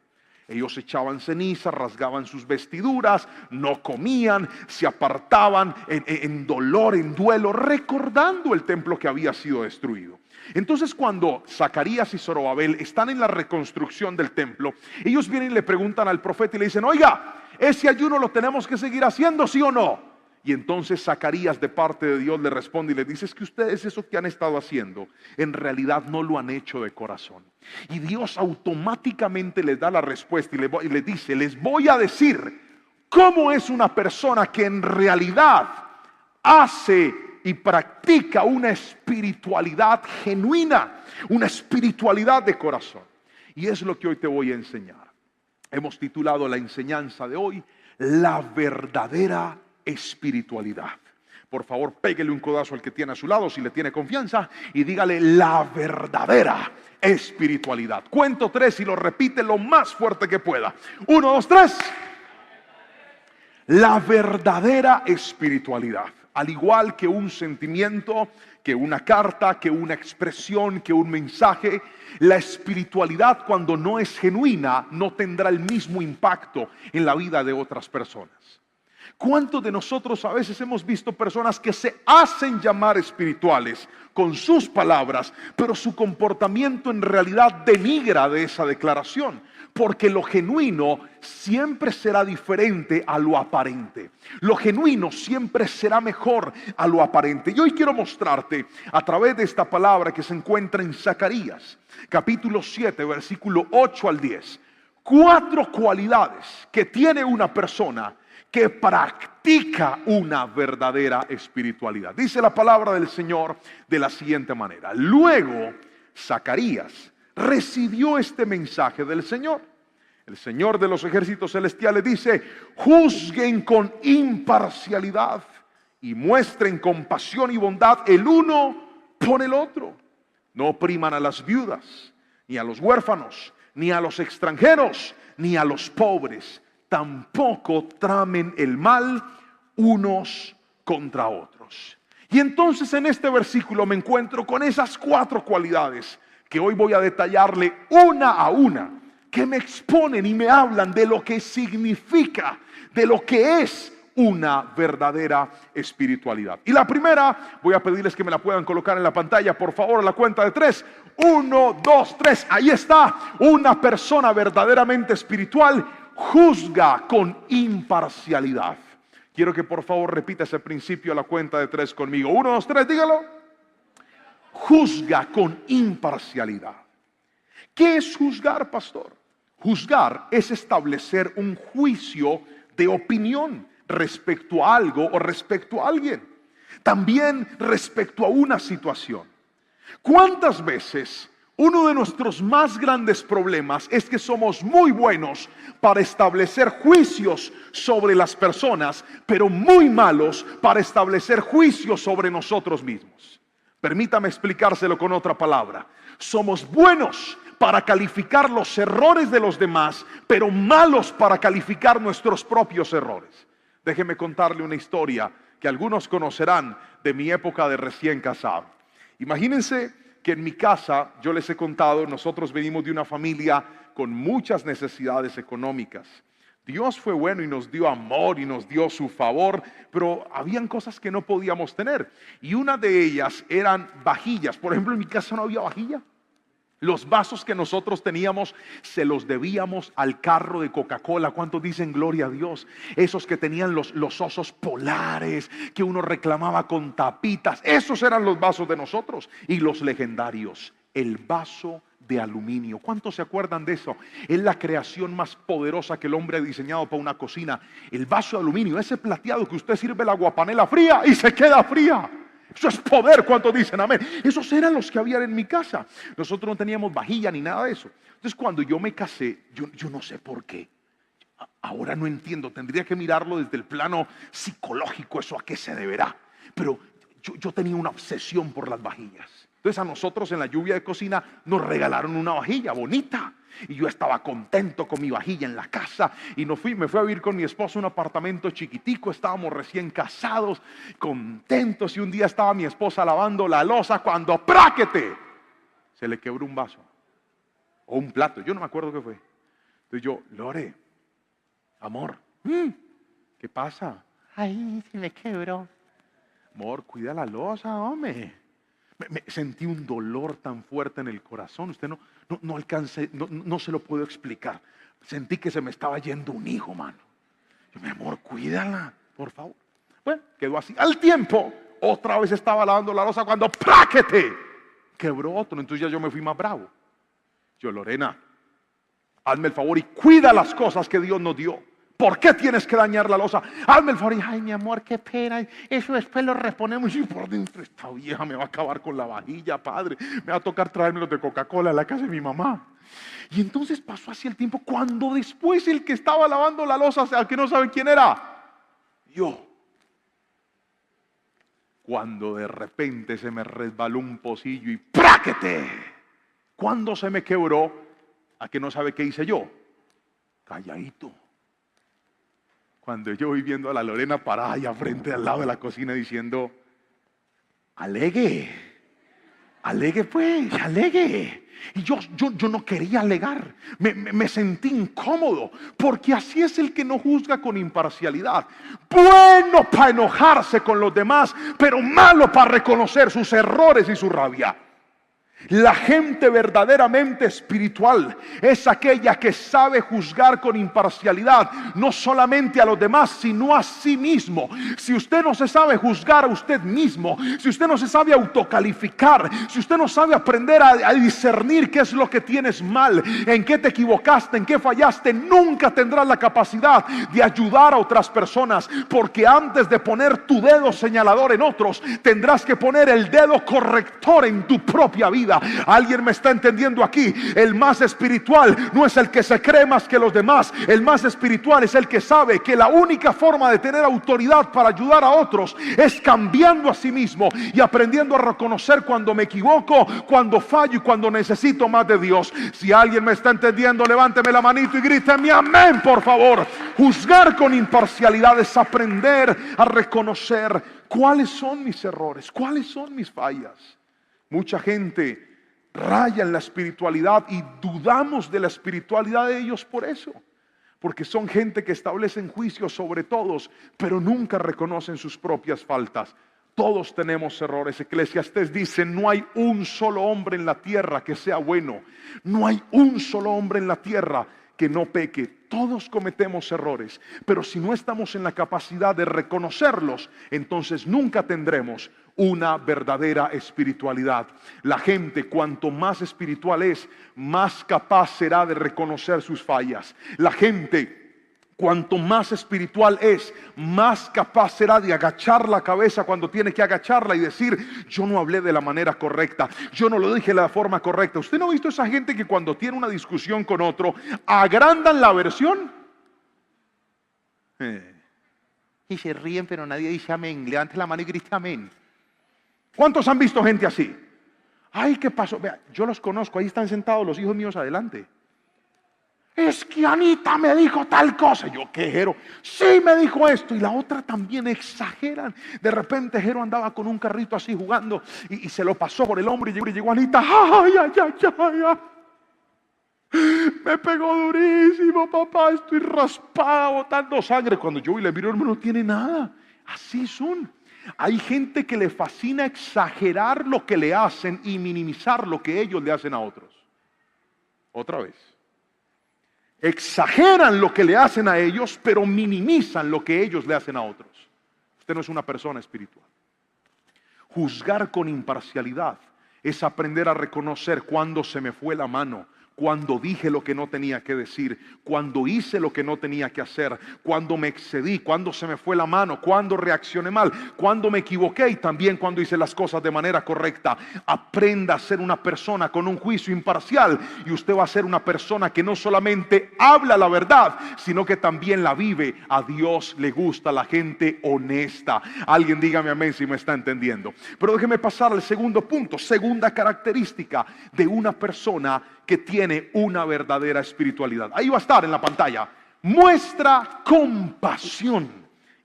Ellos echaban ceniza, rasgaban sus vestiduras, no comían, se apartaban en dolor, en duelo, recordando el templo que había sido destruido. Entonces cuando Zacarías y Zorobabel están en la reconstrucción del templo, ellos vienen y le preguntan al profeta y le dicen: oiga, ¿ese ayuno lo tenemos que seguir haciendo, sí o no? Y entonces Zacarías, de parte de Dios, le responde y le dice: es que ustedes eso que han estado haciendo en realidad no lo han hecho de corazón. Y Dios automáticamente les da la respuesta y le dice: les voy a decir cómo es una persona que en realidad hace y practica una espiritualidad genuina, una espiritualidad de corazón. Y es lo que hoy te voy a enseñar. Hemos titulado la enseñanza de hoy: la verdadera espiritualidad. Por favor, péguele un codazo al que tiene a su lado si le tiene confianza y dígale: la verdadera espiritualidad. Cuento 3 y lo repite lo más fuerte que pueda. 1, 2, 3. La verdadera espiritualidad, al igual que un sentimiento, que una carta, que una expresión, que un mensaje, la espiritualidad, cuando no es genuina, no tendrá el mismo impacto en la vida de otras personas. ¿Cuántos de nosotros a veces hemos visto personas que se hacen llamar espirituales con sus palabras, pero su comportamiento en realidad denigra de esa declaración? Porque lo genuino siempre será diferente a lo aparente. Lo genuino siempre será mejor a lo aparente. Y hoy quiero mostrarte a través de esta palabra que se encuentra en Zacarías, capítulo 7, versículo 8 al 10. 4 cualidades que tiene una persona que practica una verdadera espiritualidad. Dice la palabra del Señor de la siguiente manera: luego Zacarías recibió este mensaje del Señor. El Señor de los ejércitos celestiales dice: juzguen con imparcialidad y muestren compasión y bondad el uno por el otro. No opriman a las viudas, ni a los huérfanos, ni a los extranjeros, ni a los pobres. Tampoco tramen el mal unos contra otros. Y entonces en este versículo me encuentro con esas 4 cualidades que hoy voy a detallarle una a una, que me exponen y me hablan de lo que significa, de lo que es una verdadera espiritualidad. Y la primera, voy a pedirles que me la puedan colocar en la pantalla, por favor, a la cuenta de 3. 1, 2, 3. Ahí está. Una persona verdaderamente espiritual juzga con imparcialidad. Quiero que por favor repita ese principio a la cuenta de 3 conmigo. 1, 2, 3, dígalo. Juzga con imparcialidad. ¿Qué es juzgar, pastor? Juzgar es establecer un juicio de opinión respecto a algo o respecto a alguien. También respecto a una situación. ¿Cuántas veces uno de nuestros más grandes problemas es que somos muy buenos para establecer juicios sobre las personas, pero muy malos para establecer juicios sobre nosotros mismos? Permítame explicárselo con otra palabra. Somos buenos para calificar los errores de los demás, pero malos para calificar nuestros propios errores. Déjeme contarle una historia que algunos conocerán de mi época de recién casado. Imagínense que en mi casa, yo les he contado, nosotros venimos de una familia con muchas necesidades económicas. Dios fue bueno y nos dio amor y nos dio su favor, pero habían cosas que no podíamos tener. Y una de ellas eran vajillas. Por ejemplo, en mi casa no había vajilla. Los vasos que nosotros teníamos se los debíamos al carro de Coca-Cola. ¿Cuántos dicen gloria a Dios? Esos que tenían los osos polares, que uno reclamaba con tapitas. Esos eran los vasos de nosotros. Y los legendarios, el vaso de aluminio. ¿Cuántos se acuerdan de eso? Es la creación más poderosa que el hombre ha diseñado para una cocina. El vaso de aluminio, ese plateado que usted sirve la aguapanela fría y se queda fría. Eso es poder. ¿Cuántos dicen amén? Esos eran los que habían en mi casa. Nosotros no teníamos vajilla ni nada de eso. Entonces cuando yo me casé, yo no sé por qué. Ahora no entiendo. Tendría que mirarlo desde el plano psicológico, eso a qué se deberá. Pero yo tenía una obsesión por las vajillas. Entonces a nosotros en la lluvia de cocina nos regalaron una vajilla bonita. Y yo estaba contento con mi vajilla en la casa. Y me fui a vivir con mi esposo a un apartamento chiquitico. Estábamos recién casados, contentos. Y un día estaba mi esposa lavando la loza cuando ¡práquete! Se le quebró un vaso. O un plato, yo no me acuerdo qué fue. Entonces yo, Lore, amor, ¿qué pasa? Ay, se me quebró. Amor, cuida la loza, hombre. Me sentí un dolor tan fuerte en el corazón. Usted no alcancé, no se lo puedo explicar. Sentí que se me estaba yendo un hijo, mano. Yo, mi amor, cuídala, por favor. Bueno, quedó así. Al tiempo, otra vez estaba lavando la loza cuando ¡práquete! Quebró otro. Entonces ya yo me fui más bravo. Yo, Lorena, hazme el favor y cuida las cosas que Dios nos dio. ¿Por qué tienes que dañar la loza? Hazme el favor y, ay, mi amor, qué pena. Eso después lo reponemos. Y por dentro, esta vieja me va a acabar con la vajilla, padre. Me va a tocar traerme los de Coca-Cola a la casa de mi mamá. Y entonces pasó así el tiempo, cuando después el que estaba lavando la loza, al que no sabe quién era, yo. Cuando de repente se me resbaló un pocillo y ¡práquete! Cuando se me quebró, ¿a que no sabe qué hice yo? Calladito. Cuando yo voy viendo a la Lorena parada allá frente al lado de la cocina diciendo, alegue pues, alegue. Y yo no quería alegar, me sentí incómodo, porque así es el que no juzga con imparcialidad. Bueno para enojarse con los demás, pero malo para reconocer sus errores y su rabia. La gente verdaderamente espiritual es aquella que sabe juzgar con imparcialidad, no solamente a los demás, sino a sí mismo. Si usted no se sabe juzgar a usted mismo, si usted no se sabe autocalificar, si usted no sabe aprender a discernir qué es lo que tienes mal, en qué te equivocaste, en qué fallaste, nunca tendrás la capacidad de ayudar a otras personas, porque antes de poner tu dedo señalador en otros, tendrás que poner el dedo corrector en tu propia vida. ¿Alguien me está entendiendo aquí? El más espiritual no es el que se cree más que los demás. El más espiritual es el que sabe que la única forma de tener autoridad para ayudar a otros es cambiando a sí mismo y aprendiendo a reconocer cuando me equivoco, cuando fallo y cuando necesito más de Dios. Si alguien me está entendiendo, levánteme la manito y gríteme amén, por favor. Juzgar con imparcialidad es aprender a reconocer cuáles son mis errores, cuáles son mis fallas. Mucha gente raya en la espiritualidad y dudamos de la espiritualidad de ellos por eso. Porque son gente que establecen juicios sobre todos, pero nunca reconocen sus propias faltas. Todos tenemos errores. Eclesiastés dice, no hay un solo hombre en la tierra que sea bueno. No hay un solo hombre en la tierra que no peque. Todos cometemos errores, pero si no estamos en la capacidad de reconocerlos, entonces nunca tendremos una verdadera espiritualidad. La gente, cuanto más espiritual es, más capaz será de reconocer sus fallas. La gente, cuanto más espiritual es, más capaz será de agachar la cabeza cuando tiene que agacharla y decir, yo no hablé de la manera correcta, yo no lo dije de la forma correcta. ¿Usted no ha visto esa gente que cuando tiene una discusión con otro, agrandan la versión? Y se ríen, pero nadie dice amén. Levante la mano y grite amén. ¿Cuántos han visto gente así? Ay, ¿qué pasó? Vea, yo los conozco, ahí están sentados los hijos míos adelante. Es que Anita me dijo tal cosa. Yo, ¿qué, Jero? Sí, me dijo esto. Y la otra también exageran. De repente Jero andaba con un carrito así jugando y se lo pasó por el hombro y llegó Anita. Ay, ay, ay, ay, ay. Me pegó durísimo, papá. Estoy raspada, botando sangre. Cuando yo le miro, hermano, no tiene nada. Así son. Hay gente que le fascina exagerar lo que le hacen y minimizar lo que ellos le hacen a otros. Otra vez. Exageran lo que le hacen a ellos, pero minimizan lo que ellos le hacen a otros. Usted no es una persona espiritual. Juzgar con imparcialidad es aprender a reconocer cuándo se me fue la mano, cuando dije lo que no tenía que decir, cuando hice lo que no tenía que hacer, cuando me excedí, cuando se me fue la mano, cuando reaccioné mal, cuando me equivoqué y también cuando hice las cosas de manera correcta. Aprenda a ser una persona con un juicio imparcial y usted va a ser una persona que no solamente habla la verdad, sino que también la vive. A Dios le gusta la gente honesta. Alguien dígame amén si me está entendiendo. Pero déjeme pasar al segundo punto, segunda característica de una persona que tiene una verdadera espiritualidad. Ahí va a estar en la pantalla. Muestra compasión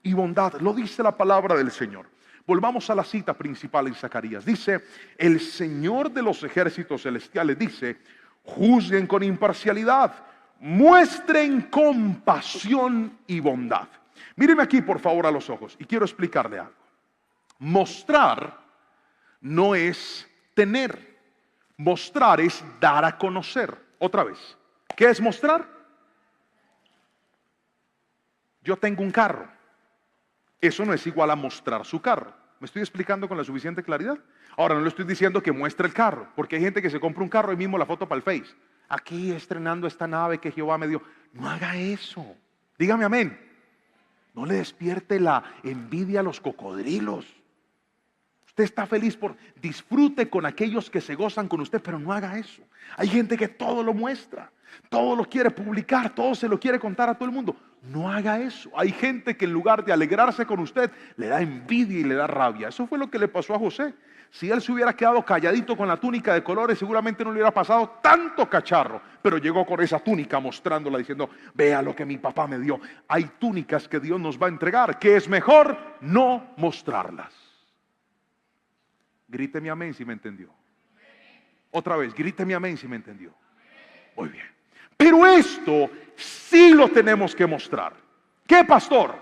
y bondad. Lo dice la palabra del Señor. Volvamos a la cita principal en Zacarías. Dice, el Señor de los ejércitos celestiales dice, juzguen con imparcialidad, muestren compasión y bondad. Míreme aquí por favor a los ojos y quiero explicarle algo. Mostrar no es tener. Mostrar es dar a conocer. Otra vez, ¿qué es mostrar? Yo tengo un carro. Eso no es igual a mostrar su carro. ¿Me estoy explicando con la suficiente claridad? Ahora, no le estoy diciendo que muestre el carro, porque hay gente que se compra un carro y mismo la foto para el Face. Aquí estrenando esta nave que Jehová me dio. No haga eso. Dígame amén. No le despierte la envidia a los cocodrilos. Usted está feliz disfrute con aquellos que se gozan con usted, pero no haga eso. Hay gente que todo lo muestra, todo lo quiere publicar, todo se lo quiere contar a todo el mundo. No haga eso. Hay gente que en lugar de alegrarse con usted, le da envidia y le da rabia. Eso fue lo que le pasó a José. Si él se hubiera quedado calladito con la túnica de colores, seguramente no le hubiera pasado tanto cacharro. Pero llegó con esa túnica mostrándola, diciendo, vea lo que mi papá me dio. Hay túnicas que Dios nos va a entregar, que es mejor no mostrarlas. Gríteme amén si me entendió. Otra vez, gríteme amén si me entendió. Muy bien. Pero esto sí lo tenemos que mostrar. ¿Qué, pastor?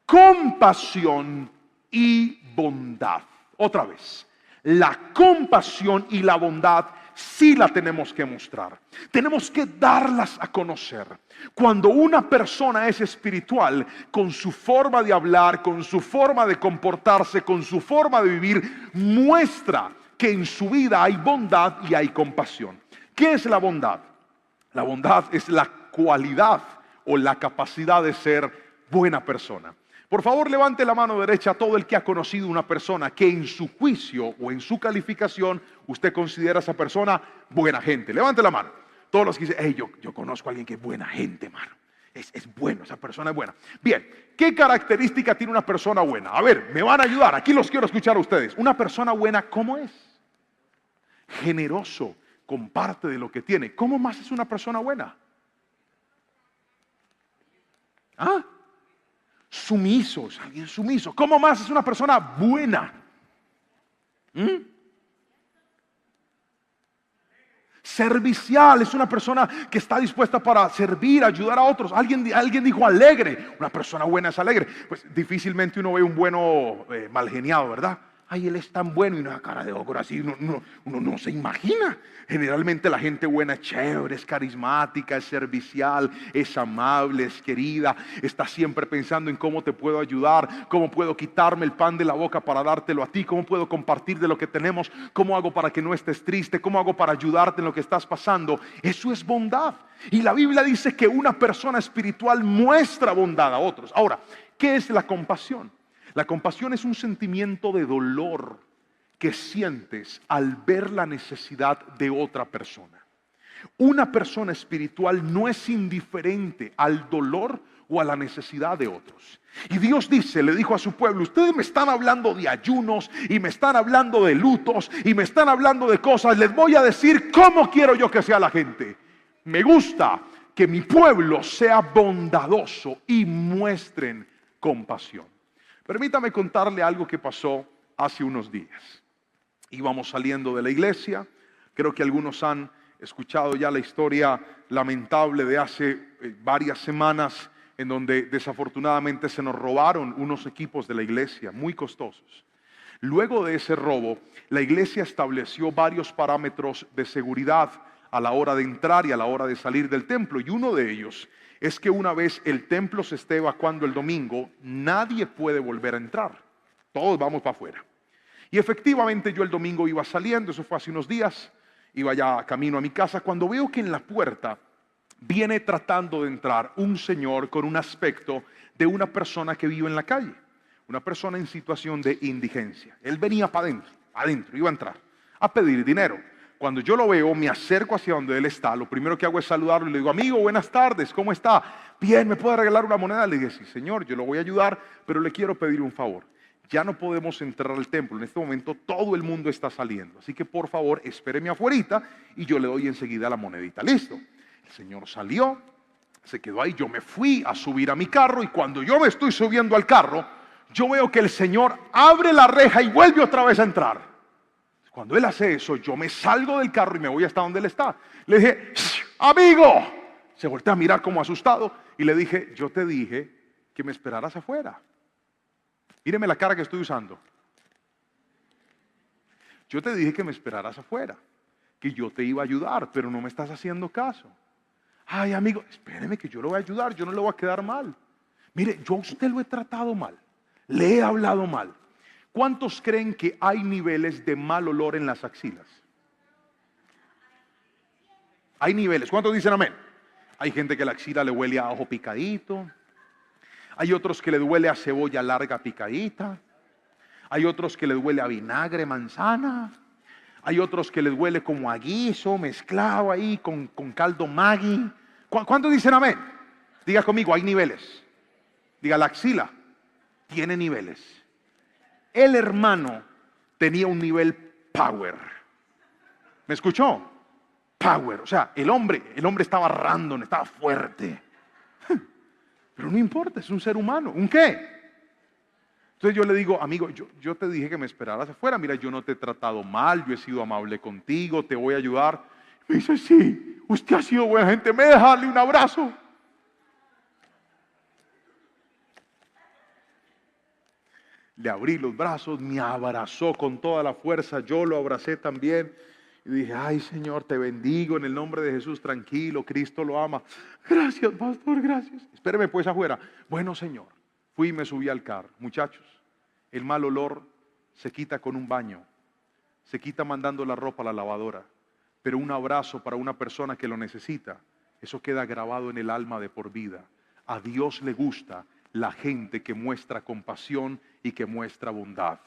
Compasión y bondad. Otra vez, la compasión y la bondad sí la tenemos que mostrar. Tenemos que darlas a conocer. Cuando una persona es espiritual, con su forma de hablar, con su forma de comportarse, con su forma de vivir, muestra que en su vida hay bondad y hay compasión. ¿Qué es la bondad? La bondad es la cualidad o la capacidad de ser buena persona. Por favor, levante la mano derecha a todo el que ha conocido una persona que en su juicio o en su calificación usted considera a esa persona buena gente. Levante la mano. Todos los que dicen, hey, yo conozco a alguien que es buena gente, mano. Es bueno, esa persona es buena. Bien, ¿qué característica tiene una persona buena? A ver, me van a ayudar. Aquí los quiero escuchar a ustedes. Una persona buena, ¿cómo es? Generoso, comparte de lo que tiene. ¿Cómo más es una persona buena? ¿Ah? Sumiso, es alguien sumiso. ¿Cómo más es una persona buena? Servicial, es una persona que está dispuesta para servir, ayudar a otros. Alguien dijo alegre. Una persona buena es alegre. Pues difícilmente uno ve un bueno mal geniado, ¿verdad? Ay, él es tan bueno y una cara de ogro así, uno no se imagina. Generalmente la gente buena es chévere, es carismática, es servicial, es amable, es querida, está siempre pensando en cómo te puedo ayudar, cómo puedo quitarme el pan de la boca para dártelo a ti, cómo puedo compartir de lo que tenemos, cómo hago para que no estés triste, cómo hago para ayudarte en lo que estás pasando. Eso es bondad. Y la Biblia dice que una persona espiritual muestra bondad a otros. Ahora, ¿qué es la compasión? La compasión es un sentimiento de dolor que sientes al ver la necesidad de otra persona. Una persona espiritual no es indiferente al dolor o a la necesidad de otros. Y Dios le dijo a su pueblo, ustedes me están hablando de ayunos y me están hablando de lutos y me están hablando de cosas. Les voy a decir cómo quiero yo que sea la gente. Me gusta que mi pueblo sea bondadoso y muestren compasión. Permítame contarle algo que pasó hace unos días. Íbamos saliendo de la iglesia. Creo que algunos han escuchado ya la historia lamentable de hace varias semanas, en donde desafortunadamente se nos robaron unos equipos de la iglesia muy costosos. Luego de ese robo, la iglesia estableció varios parámetros de seguridad a la hora de entrar y a la hora de salir del templo, y uno de ellos es que una vez el templo se esté evacuando el domingo, nadie puede volver a entrar. Todos vamos para afuera. Y efectivamente yo el domingo iba saliendo, eso fue hace unos días, iba ya camino a mi casa, cuando veo que en la puerta viene tratando de entrar un señor con un aspecto de una persona que vive en la calle, una persona en situación de indigencia. Él venía para adentro, iba a entrar a pedir dinero. Cuando yo lo veo, me acerco hacia donde él está. Lo primero que hago es saludarlo y le digo: amigo, buenas tardes, ¿cómo está? Bien, ¿me puede regalar una moneda? Le dije: sí, señor, yo lo voy a ayudar, pero le quiero pedir un favor. Ya no podemos entrar al templo. En este momento todo el mundo está saliendo. Así que por favor, espéreme afuerita y yo le doy enseguida la monedita. Listo. El señor salió, se quedó ahí. Yo me fui a subir a mi carro y cuando yo me estoy subiendo al carro, yo veo que el señor abre la reja y vuelve otra vez a entrar. Cuando él hace eso, yo me salgo del carro y me voy hasta donde él está. Le dije: amigo. Se voltea a mirar como asustado y le dije: yo te dije que me esperaras afuera. Míreme la cara que estoy usando. Yo te dije que me esperaras afuera, que yo te iba a ayudar, pero no me estás haciendo caso. Ay, amigo, espéreme que yo lo voy a ayudar, yo no le voy a quedar mal. Mire, yo a usted lo he tratado mal, le he hablado mal. ¿Cuántos creen que hay niveles de mal olor en las axilas? Hay niveles. ¿Cuántos dicen amén? Hay gente que la axila le huele a ajo picadito. Hay otros que le duele a cebolla larga picadita. Hay otros que les huele a vinagre, manzana. Hay otros que les huele como a guiso mezclado ahí con caldo Maggi. ¿Cuántos dicen amén? Diga conmigo, hay niveles. Diga, la axila tiene niveles. El hermano tenía un nivel power. ¿Me escuchó? Power. O sea, el hombre estaba random, estaba fuerte. Pero no importa, es un ser humano. ¿Un qué? Entonces yo le digo: amigo, yo te dije que me esperaras afuera. Mira, yo no te he tratado mal, yo he sido amable contigo, te voy a ayudar. Me dice: sí, usted ha sido buena gente, ¿me deja darle un abrazo? Le abrí los brazos, me abrazó con toda la fuerza, yo lo abracé también. Y dije: ay, Señor, te bendigo en el nombre de Jesús, tranquilo, Cristo lo ama. Gracias, pastor, gracias. Espéreme pues afuera. Bueno, Señor. Fui y me subí al carro. Muchachos, el mal olor se quita con un baño, se quita mandando la ropa a la lavadora, pero un abrazo para una persona que lo necesita, eso queda grabado en el alma de por vida. A Dios le gusta la gente que muestra compasión y que muestra bondad.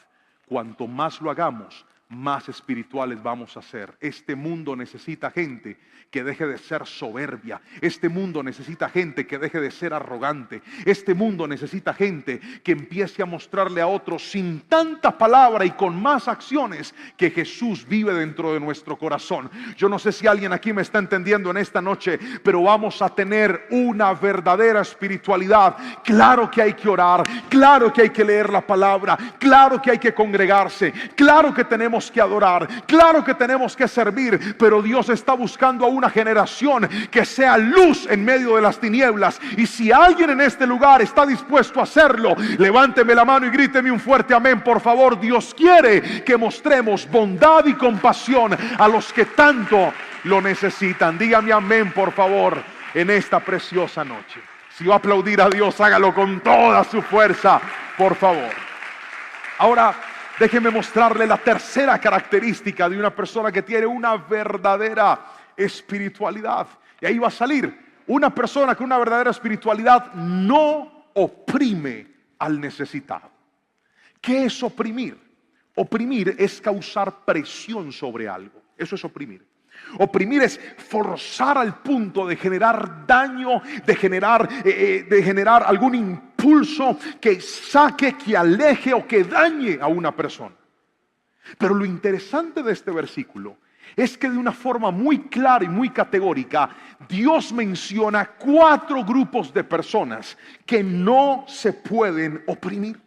Cuanto más lo hagamos, más espirituales vamos a ser. Este mundo necesita gente que deje de ser soberbia. Este mundo necesita gente que deje de ser arrogante. Este mundo necesita gente que empiece a mostrarle a otros sin tanta palabra y con más acciones que Jesús vive dentro de nuestro corazón. Yo no sé si alguien aquí me está entendiendo en esta noche, pero vamos a tener una verdadera espiritualidad. Claro que hay que orar, claro que hay que leer la palabra, claro que hay que congregarse, claro que tenemos que adorar, claro que tenemos que servir, pero Dios está buscando a una generación que sea luz en medio de las tinieblas. Y si alguien en este lugar está dispuesto a hacerlo, levánteme la mano y gríteme un fuerte amén, por favor. Dios quiere que mostremos bondad y compasión a los que tanto lo necesitan. Dígame amén, por favor, en esta preciosa noche. Si va a aplaudir a Dios, hágalo con toda su fuerza, por favor. Ahora, déjeme mostrarle la tercera característica de una persona que tiene una verdadera espiritualidad. Y ahí va a salir una persona con una verdadera espiritualidad no oprime al necesitado. ¿Qué es oprimir? Oprimir es causar presión sobre algo. Eso es oprimir. Oprimir es forzar al punto de generar daño, de generar algún impulso que saque, que aleje o que dañe a una persona. Pero lo interesante de este versículo es que de una forma muy clara y muy categórica, Dios menciona 4 grupos de personas que no se pueden oprimir.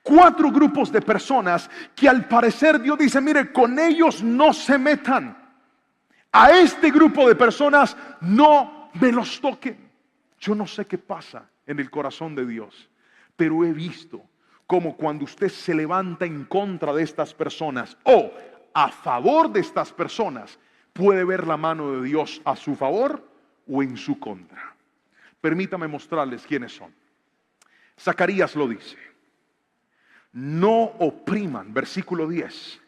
4 grupos de personas que al parecer Dios dice: mire, con ellos no se metan. A este grupo de personas no me los toquen. Yo no sé qué pasa en el corazón de Dios, pero he visto como cuando usted se levanta en contra de estas personas o a favor de estas personas, puede ver la mano de Dios a su favor o en su contra. Permítame mostrarles quiénes son. Zacarías lo dice: no opriman, versículo 10,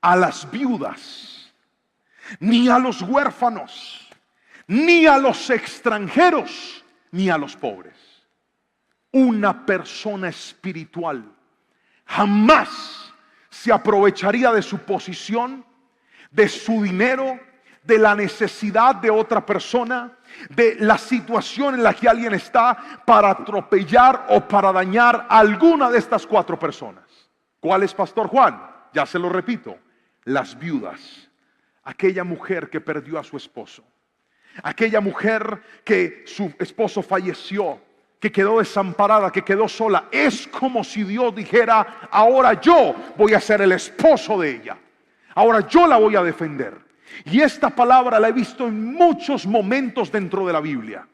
a las viudas, ni a los huérfanos, ni a los extranjeros, ni a los pobres. Una persona espiritual jamás se aprovecharía de su posición, de su dinero, de la necesidad de otra persona, de la situación en la que alguien está, para atropellar o para dañar a alguna de estas cuatro personas. ¿Cuál es, Pastor Juan? Ya se lo repito: las viudas, aquella mujer que perdió a su esposo, aquella mujer que su esposo falleció, que quedó desamparada, que quedó sola. Es como si Dios dijera: ahora yo voy a ser el esposo de ella, ahora yo la voy a defender. Y esta palabra la he visto en muchos momentos dentro de la Biblia.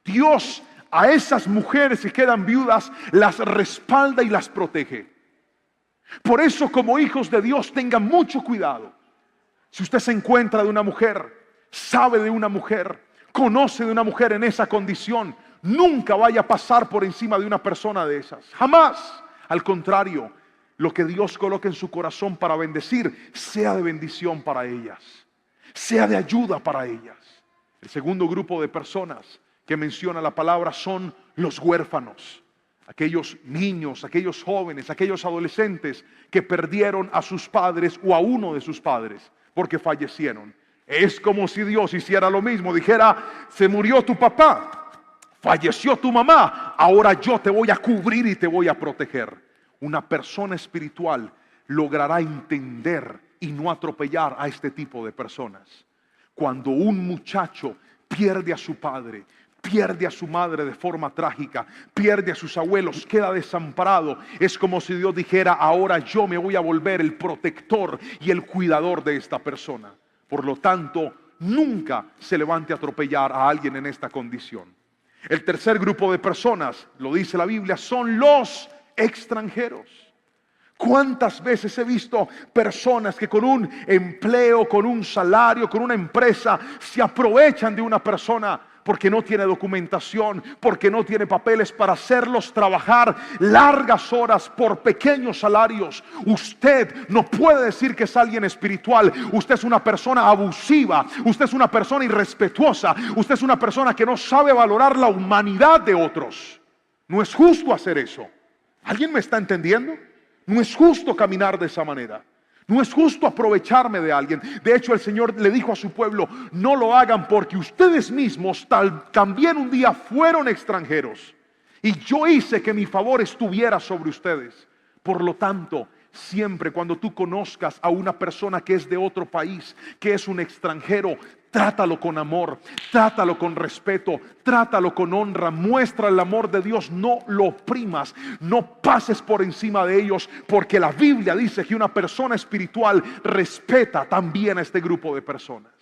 Dios a esas mujeres que quedan viudas las respalda y las protege. Por eso, como hijos de Dios, tengan mucho cuidado. Si usted se encuentra de una mujer, sabe de una mujer, conoce de una mujer en esa condición, nunca vaya a pasar por encima de una persona de esas. Jamás. Al contrario, lo que Dios coloque en su corazón para bendecir, sea de bendición para ellas, sea de ayuda para ellas. El segundo grupo de personas que menciona la palabra son los huérfanos. Aquellos niños, aquellos jóvenes, aquellos adolescentes que perdieron a sus padres o a uno de sus padres porque fallecieron. Es como si Dios hiciera lo mismo, dijera: se murió tu papá, falleció tu mamá, ahora yo te voy a cubrir y te voy a proteger. Una persona espiritual logrará entender y no atropellar a este tipo de personas. Cuando un muchacho pierde a su padre, pierde a su madre de forma trágica, pierde a sus abuelos, queda desamparado, es como si Dios dijera: ahora yo me voy a volver el protector y el cuidador de esta persona. Por lo tanto, nunca se levante a atropellar a alguien en esta condición. El tercer grupo de personas, lo dice la Biblia, son los extranjeros. ¿Cuántas veces he visto personas que con un empleo, con un salario, con una empresa, se aprovechan de una persona porque no tiene documentación, porque no tiene papeles, para hacerlos trabajar largas horas por pequeños salarios? Usted no puede decir que es alguien espiritual. Usted es una persona abusiva, usted es una persona irrespetuosa, usted es una persona que no sabe valorar la humanidad de otros. No es justo hacer eso. ¿Alguien me está entendiendo? No es justo caminar de esa manera. No es justo aprovecharme de alguien. De hecho, el Señor le dijo a su pueblo: no lo hagan, porque ustedes mismos también un día fueron extranjeros, y yo hice que mi favor estuviera sobre ustedes. Por lo tanto, siempre cuando tú conozcas a una persona que es de otro país, que es un extranjero, trátalo con amor, trátalo con respeto, trátalo con honra, muestra el amor de Dios, no lo oprimas, no pases por encima de ellos, porque la Biblia dice que una persona espiritual respeta también a este grupo de personas.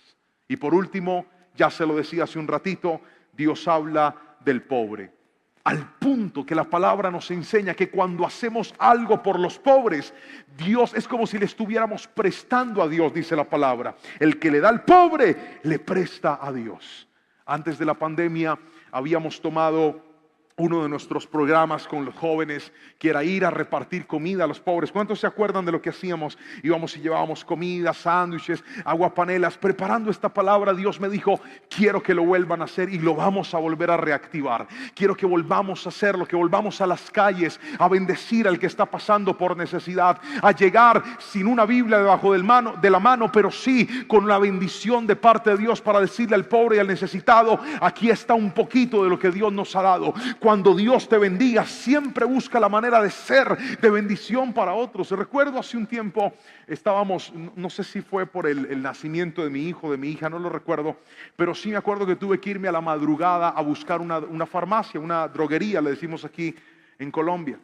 Y por último, ya se lo decía hace un ratito, Dios habla del pobre. Al punto que la palabra nos enseña que cuando hacemos algo por los pobres, Dios es como si le estuviéramos prestando a Dios, dice la palabra. El que le da al pobre, le presta a Dios. Antes de la pandemia habíamos tomado uno de nuestros programas con los jóvenes, que era ir a repartir comida a los pobres. ¿Cuántos se acuerdan de lo que hacíamos? Íbamos y llevábamos comida, sándwiches, aguapanelas. Preparando esta palabra, Dios me dijo: quiero que lo vuelvan a hacer y lo vamos a volver a reactivar. Quiero que volvamos a hacerlo, que volvamos a las calles a bendecir al que está pasando por necesidad, a llegar sin una Biblia debajo de la mano, pero sí con la bendición de parte de Dios para decirle al pobre y al necesitado: aquí está un poquito de lo que Dios nos ha dado. Cuando Dios te bendiga, siempre busca la manera de ser de bendición para otros. Recuerdo hace un tiempo estábamos, no sé si fue por el nacimiento de mi hijo, de mi hija, no lo recuerdo, pero sí me acuerdo que tuve que irme a la madrugada a buscar una farmacia, una droguería, le decimos aquí en Colombia.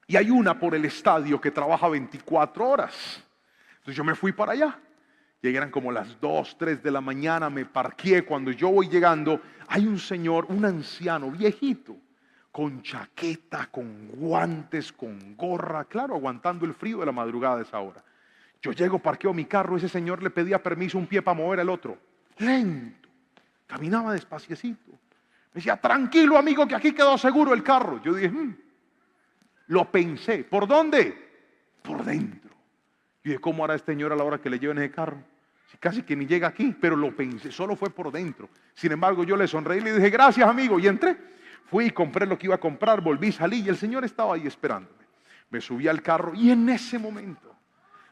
Y hay una por el estadio que trabaja 24 horas. Entonces yo me fui para allá. Llegaron como las 2, 3 de la mañana, me parqué. Cuando yo voy llegando, hay un señor, un anciano, viejito, con chaqueta, con guantes, con gorra, claro, aguantando el frío de la madrugada de esa hora. Yo llego, parqueo mi carro, ese señor le pedía permiso un pie para mover el otro. Lento, caminaba despaciecito. Me decía: tranquilo, amigo, que aquí quedó seguro el carro. Yo dije, lo pensé. ¿Por dónde? Por dentro. Yo dije: ¿cómo hará este señor a la hora que le lleven ese carro? Casi que ni llega aquí, pero lo pensé, solo fue por dentro. Sin embargo, yo le sonreí y le dije, gracias amigo, y entré. Fui y compré lo que iba a comprar, volví, salí y el Señor estaba ahí esperándome. Me subí al carro y en ese momento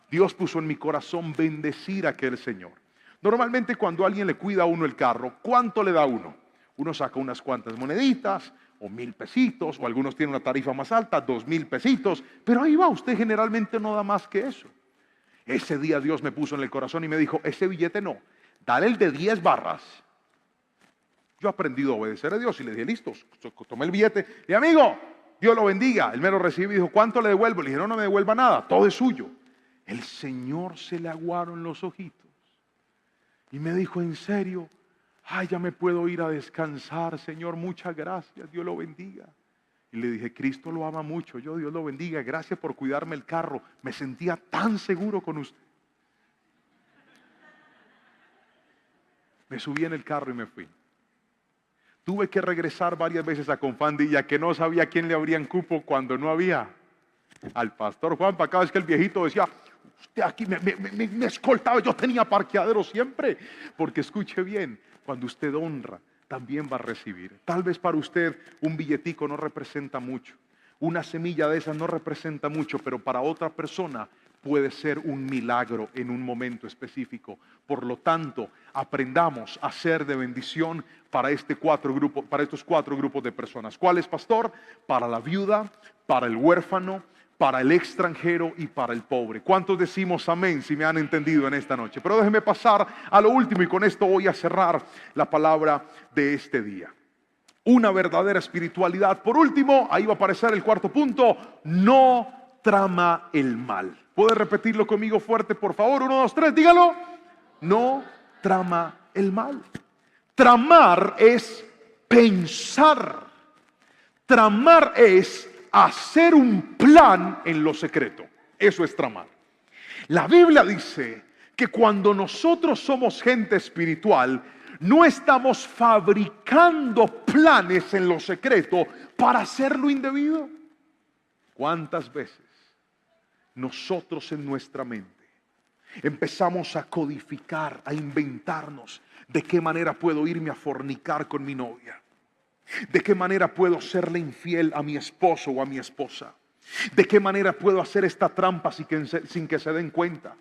Dios puso en mi corazón bendecir a aquel Señor. Normalmente cuando alguien le cuida a uno el carro, ¿cuánto le da uno? Uno saca unas cuantas moneditas, o 1,000 pesitos, o algunos tienen una tarifa más alta, 2,000 pesitos, pero ahí va, usted generalmente no da más que eso. Ese día Dios me puso en el corazón y me dijo, ese billete no, dale el de 10 barras. Yo he aprendido a obedecer a Dios y le dije, listo, tomé el billete. Le dije, amigo, Dios lo bendiga. Él me lo recibió y dijo, ¿cuánto le devuelvo? Le dije, no, no me devuelva nada, todo es suyo. El Señor se le aguaron los ojitos y me dijo, ¿en serio? Ay, ya me puedo ir a descansar, Señor, muchas gracias, Dios lo bendiga. Y le dije, Cristo lo ama mucho, Dios lo bendiga, gracias por cuidarme el carro, me sentía tan seguro con usted. Me subí en el carro y me fui. Tuve que regresar varias veces a Confandilla, que no sabía quién le abrían cupo cuando no había. Al pastor Juan, para cada vez que el viejito decía, usted aquí me escoltaba, yo tenía parqueadero siempre. Porque escuche bien, cuando usted honra, también va a recibir. Tal vez para usted un billetico no representa mucho, una semilla de esas no representa mucho, pero para otra persona puede ser un milagro en un momento específico. Por lo tanto, aprendamos a ser de bendición para estos 4 grupos de personas. ¿Cuál es, pastor? Para la viuda, para el huérfano, para el extranjero y para el pobre. ¿Cuántos decimos amén si me han entendido en esta noche? Pero déjenme pasar a lo último y con esto voy a cerrar la palabra de este día. Una verdadera espiritualidad. Por último, ahí va a aparecer el 4º punto, no trama el mal. ¿Puede repetirlo conmigo fuerte, por favor? 1, 2, 3, dígalo. No trama el mal. Tramar es pensar. Tramar es hacer un plan en lo secreto. Eso es tramar. La Biblia dice que cuando nosotros somos gente espiritual, no estamos fabricando planes en lo secreto para hacer lo indebido. ¿Cuántas veces nosotros en nuestra mente empezamos a codificar, a inventarnos de qué manera puedo irme a fornicar con mi novia? ¿De qué manera puedo serle infiel a mi esposo o a mi esposa? ¿De qué manera puedo hacer esta trampa sin que se den cuenta?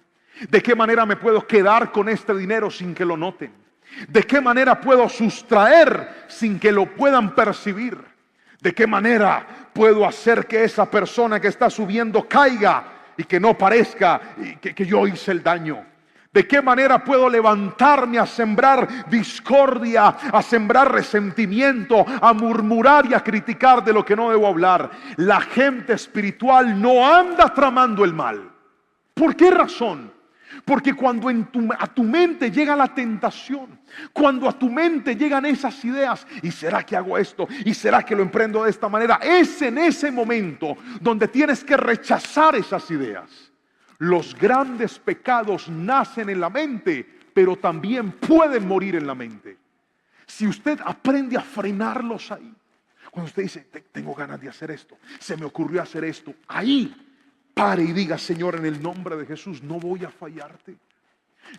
¿De qué manera me puedo quedar con este dinero sin que lo noten? ¿De qué manera puedo sustraer sin que lo puedan percibir? ¿De qué manera puedo hacer que esa persona que está subiendo caiga y que no parezca que yo hice el daño? ¿De qué manera puedo levantarme a sembrar discordia, a sembrar resentimiento, a murmurar y a criticar de lo que no debo hablar? La gente espiritual no anda tramando el mal. ¿Por qué razón? Porque cuando a tu mente llega la tentación, cuando a tu mente llegan esas ideas, ¿y será que hago esto? ¿Y será que lo emprendo de esta manera? Es en ese momento donde tienes que rechazar esas ideas. Los grandes pecados nacen en la mente, pero también pueden morir en la mente. Si usted aprende a frenarlos ahí, cuando usted dice, tengo ganas de hacer esto, se me ocurrió hacer esto, ahí pare y diga, Señor, en el nombre de Jesús, no voy a fallarte.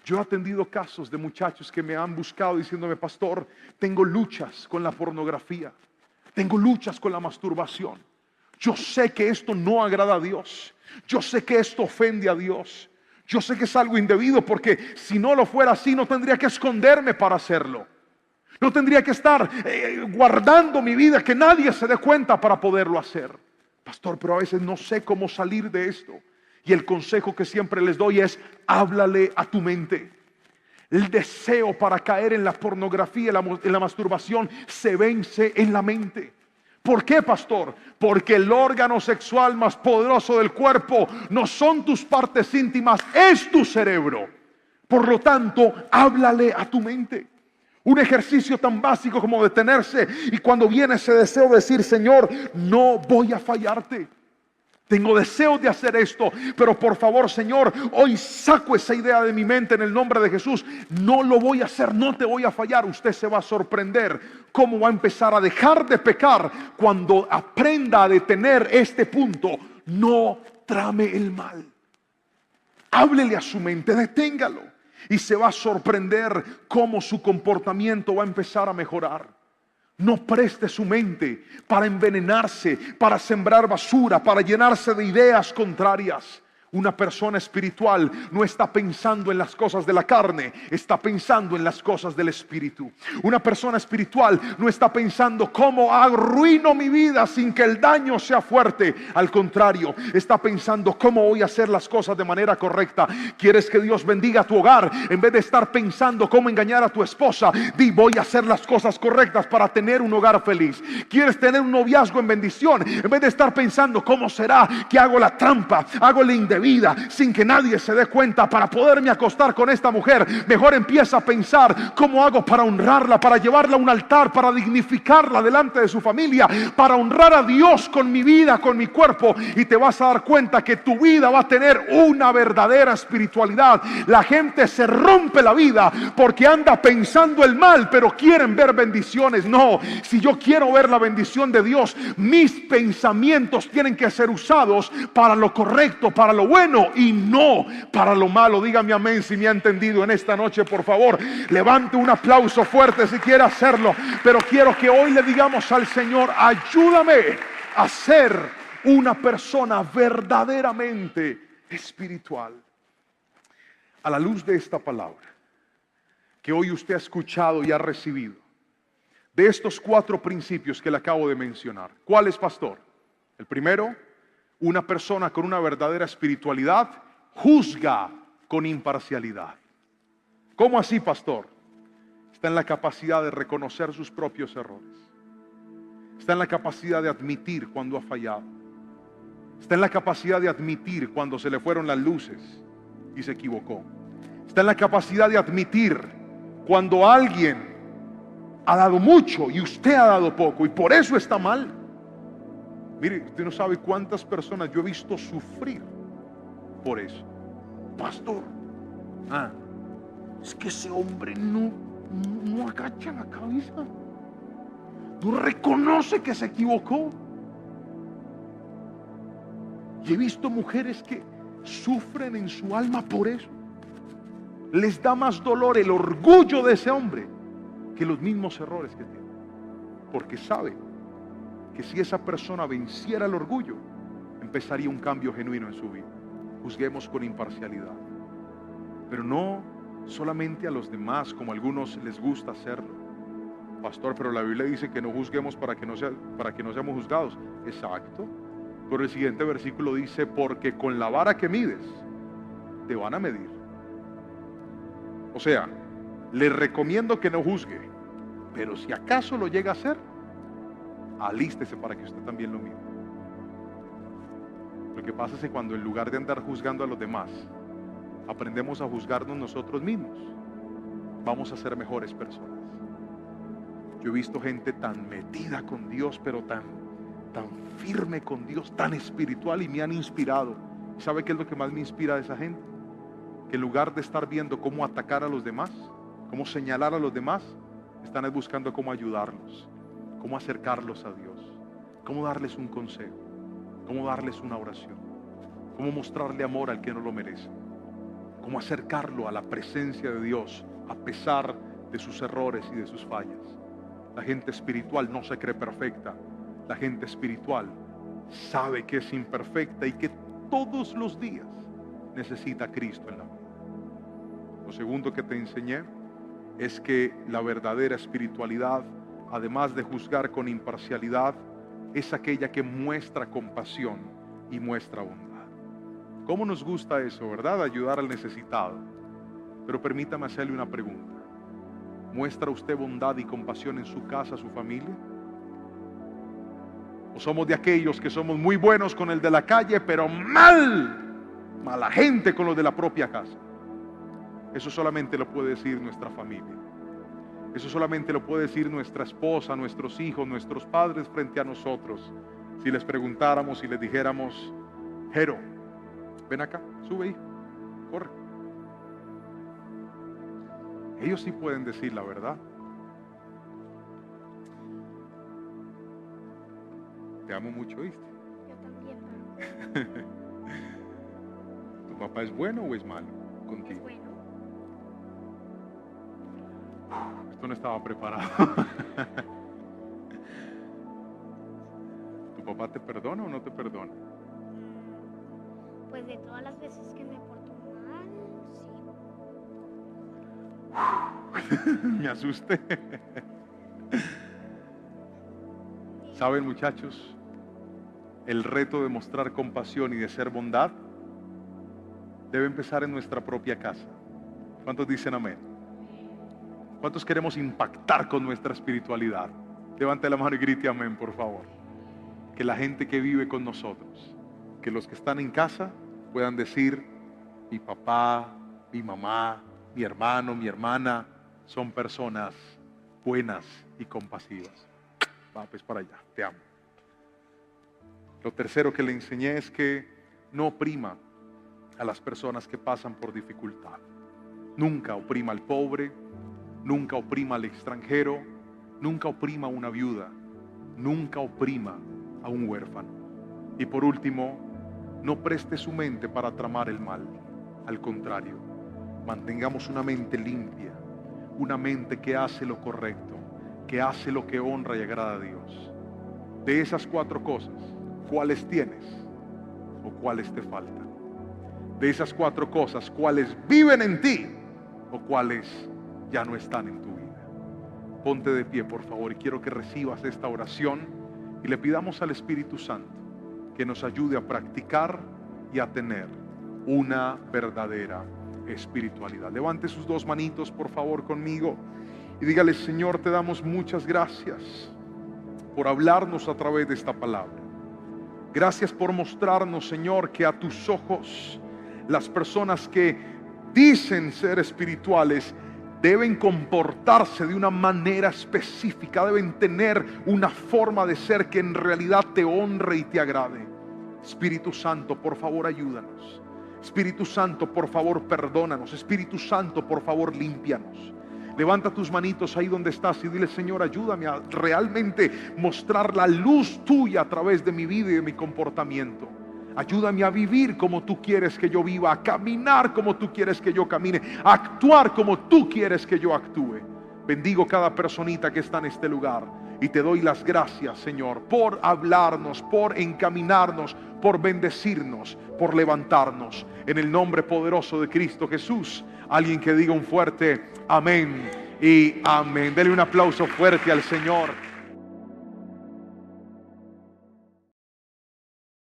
Yo he atendido casos de muchachos que me han buscado diciéndome, pastor, tengo luchas con la pornografía, tengo luchas con la masturbación. Yo sé que esto no agrada a Dios. Yo sé que esto ofende a Dios. Yo sé que es algo indebido, porque si no lo fuera así, no tendría que esconderme para hacerlo. No tendría que estar guardando mi vida, que nadie se dé cuenta para poderlo hacer. Pastor, pero a veces no sé cómo salir de esto. Y el consejo que siempre les doy es, háblale a tu mente. El deseo para caer en la pornografía, en la masturbación, se vence en la mente. ¿Por qué, pastor? Porque el órgano sexual más poderoso del cuerpo no son tus partes íntimas, es tu cerebro. Por lo tanto, háblale a tu mente. Un ejercicio tan básico como detenerse y cuando viene ese deseo decir, Señor, no voy a fallarte. Tengo deseo de hacer esto, pero por favor, Señor, hoy saco esa idea de mi mente en el nombre de Jesús. No lo voy a hacer, no te voy a fallar. Usted se va a sorprender cómo va a empezar a dejar de pecar cuando aprenda a detener este punto. No trame el mal. Háblele a su mente, deténgalo. y se va a sorprender cómo su comportamiento va a empezar a mejorar. No preste su mente para envenenarse, para sembrar basura, para llenarse de ideas contrarias. Una persona espiritual no está pensando en las cosas de la carne, está pensando en las cosas del espíritu. Una persona espiritual no está pensando cómo arruino mi vida sin que el daño sea fuerte. Al contrario, está pensando cómo voy a hacer las cosas de manera correcta. ¿Quieres que Dios bendiga tu hogar? En vez de estar pensando cómo engañar a tu esposa, di: voy a hacer las cosas correctas para tener un hogar feliz. ¿Quieres tener un noviazgo en bendición? En vez de estar pensando cómo será que hago la trampa, hago la indebida sin que nadie se dé cuenta para poderme acostar con esta mujer, mejor empieza a pensar cómo hago para honrarla, para llevarla a un altar, para dignificarla delante de su familia, para honrar a Dios con mi vida, con mi cuerpo, y te vas a dar cuenta que tu vida va a tener una verdadera espiritualidad. La gente se rompe la vida porque anda pensando el mal, pero quieren ver bendiciones. No, si yo quiero ver la bendición de Dios, mis pensamientos tienen que ser usados para lo correcto, para lo bueno y no para lo malo. Dígame amén si me ha entendido en esta noche, por favor. Levante un aplauso fuerte si quiere hacerlo, pero quiero que hoy le digamos al Señor: ayúdame a ser una persona verdaderamente espiritual. A la luz de esta palabra que hoy usted ha escuchado y ha recibido, de estos 4 principios que le acabo de mencionar, ¿cuál es, pastor? El primero: una persona con una verdadera espiritualidad juzga con imparcialidad. ¿Cómo así, pastor? Está en la capacidad de reconocer sus propios errores. Está en la capacidad de admitir cuando ha fallado. Está en la capacidad de admitir cuando se le fueron las luces y se equivocó. Está en la capacidad de admitir cuando alguien ha dado mucho y usted ha dado poco y por eso está mal. Mire, usted no sabe cuántas personas yo he visto sufrir por eso. Pastor, es que ese hombre no agacha la cabeza, no reconoce que se equivocó. Y he visto mujeres que sufren en su alma por eso. Les da más dolor el orgullo de ese hombre que los mismos errores que tiene, porque sabe que si esa persona venciera el orgullo, empezaría un cambio genuino en su vida. Juzguemos con imparcialidad, pero no solamente a los demás como a algunos les gusta hacerlo. Pastor, pero la Biblia dice que no juzguemos para que no seamos juzgados. Exacto, pero el siguiente versículo dice: porque con la vara que mides te van a medir. O sea, le recomiendo que no juzgue, pero si acaso lo llega a hacer, alístese para que usted también lo mire. Lo que pasa es que cuando en lugar de andar juzgando a los demás, aprendemos a juzgarnos nosotros mismos, vamos a ser mejores personas. Yo he visto gente tan metida con Dios, pero tan firme con Dios, tan espiritual, y me han inspirado. ¿Y sabe qué es lo que más me inspira de esa gente? Que en lugar de estar viendo cómo atacar a los demás, cómo señalar a los demás, están buscando cómo ayudarlos, cómo acercarlos a Dios, cómo darles un consejo, cómo darles una oración, cómo mostrarle amor al que no lo merece, cómo acercarlo a la presencia de Dios a pesar de sus errores y de sus fallas. La gente espiritual no se cree perfecta. La gente espiritual sabe que es imperfecta y que todos los días necesita a Cristo en la vida. Lo segundo que te enseñé es que la verdadera espiritualidad, además de juzgar con imparcialidad, es aquella que muestra compasión y muestra bondad. ¿Cómo nos gusta eso, verdad? Ayudar al necesitado. Pero permítame hacerle una pregunta. ¿Muestra usted bondad y compasión en su casa, su familia? ¿O somos de aquellos que somos muy buenos con el de la calle, pero mala gente con los de la propia casa? Eso solamente lo puede decir nuestra familia. Eso solamente lo puede decir nuestra esposa, nuestros hijos, nuestros padres frente a nosotros. Si les preguntáramos y les dijéramos: Jero, ven acá, sube, hijo, corre. Ellos sí pueden decir la verdad. Te amo mucho, ¿viste? Yo también. ¿Tu papá es bueno o es malo contigo? Es bueno. Esto no estaba preparado. ¿Tu papá te perdona o no te perdona? Pues de todas las veces que me porto mal, sí. Me asusté. ¿Saben, muchachos? El reto de mostrar compasión y de ser bondad debe empezar en nuestra propia casa. ¿Cuántos dicen amén? ¿Cuántos queremos impactar con nuestra espiritualidad? Levante la mano y grite amén, por favor. Que la gente que vive con nosotros, que los que están en casa puedan decir: mi papá, mi mamá, mi hermano, mi hermana son personas buenas y compasivas. Va, pues para allá, te amo. Lo tercero que le enseñé es que no oprima a las personas que pasan por dificultad. Nunca oprima al pobre, nunca oprima al extranjero, nunca oprima a una viuda, nunca oprima a un huérfano. Y por último, no preste su mente para tramar el mal. Al contrario, mantengamos una mente limpia, una mente que hace lo correcto, que hace lo que honra y agrada a Dios. De esas 4 cosas, ¿cuáles tienes o cuáles te faltan? De esas 4 cosas, ¿cuáles viven en ti o cuáles ya no están en tu vida? Ponte de pie, por favor, y quiero que recibas esta oración y le pidamos al Espíritu Santo que nos ayude a practicar y a tener una verdadera espiritualidad. Levante sus 2 manitos, por favor, conmigo y dígale: Señor, te damos muchas gracias por hablarnos a través de esta palabra. Gracias por mostrarnos, Señor, que a tus ojos las personas que dicen ser espirituales deben comportarse de una manera específica, deben tener una forma de ser que en realidad te honre y te agrade. Espíritu Santo, por favor, ayúdanos. Espíritu Santo, por favor, perdónanos. Espíritu Santo, por favor, límpianos. Levanta tus manitos ahí donde estás y dile: Señor, ayúdame a realmente mostrar la luz tuya a través de mi vida y de mi comportamiento. Ayúdame a vivir como tú quieres que yo viva, a caminar como tú quieres que yo camine, a actuar como tú quieres que yo actúe. Bendigo cada personita que está en este lugar y te doy las gracias, Señor, por hablarnos, por encaminarnos, por bendecirnos, por levantarnos. En el nombre poderoso de Cristo Jesús. Alguien que diga un fuerte amén y amén. Dele un aplauso fuerte al Señor.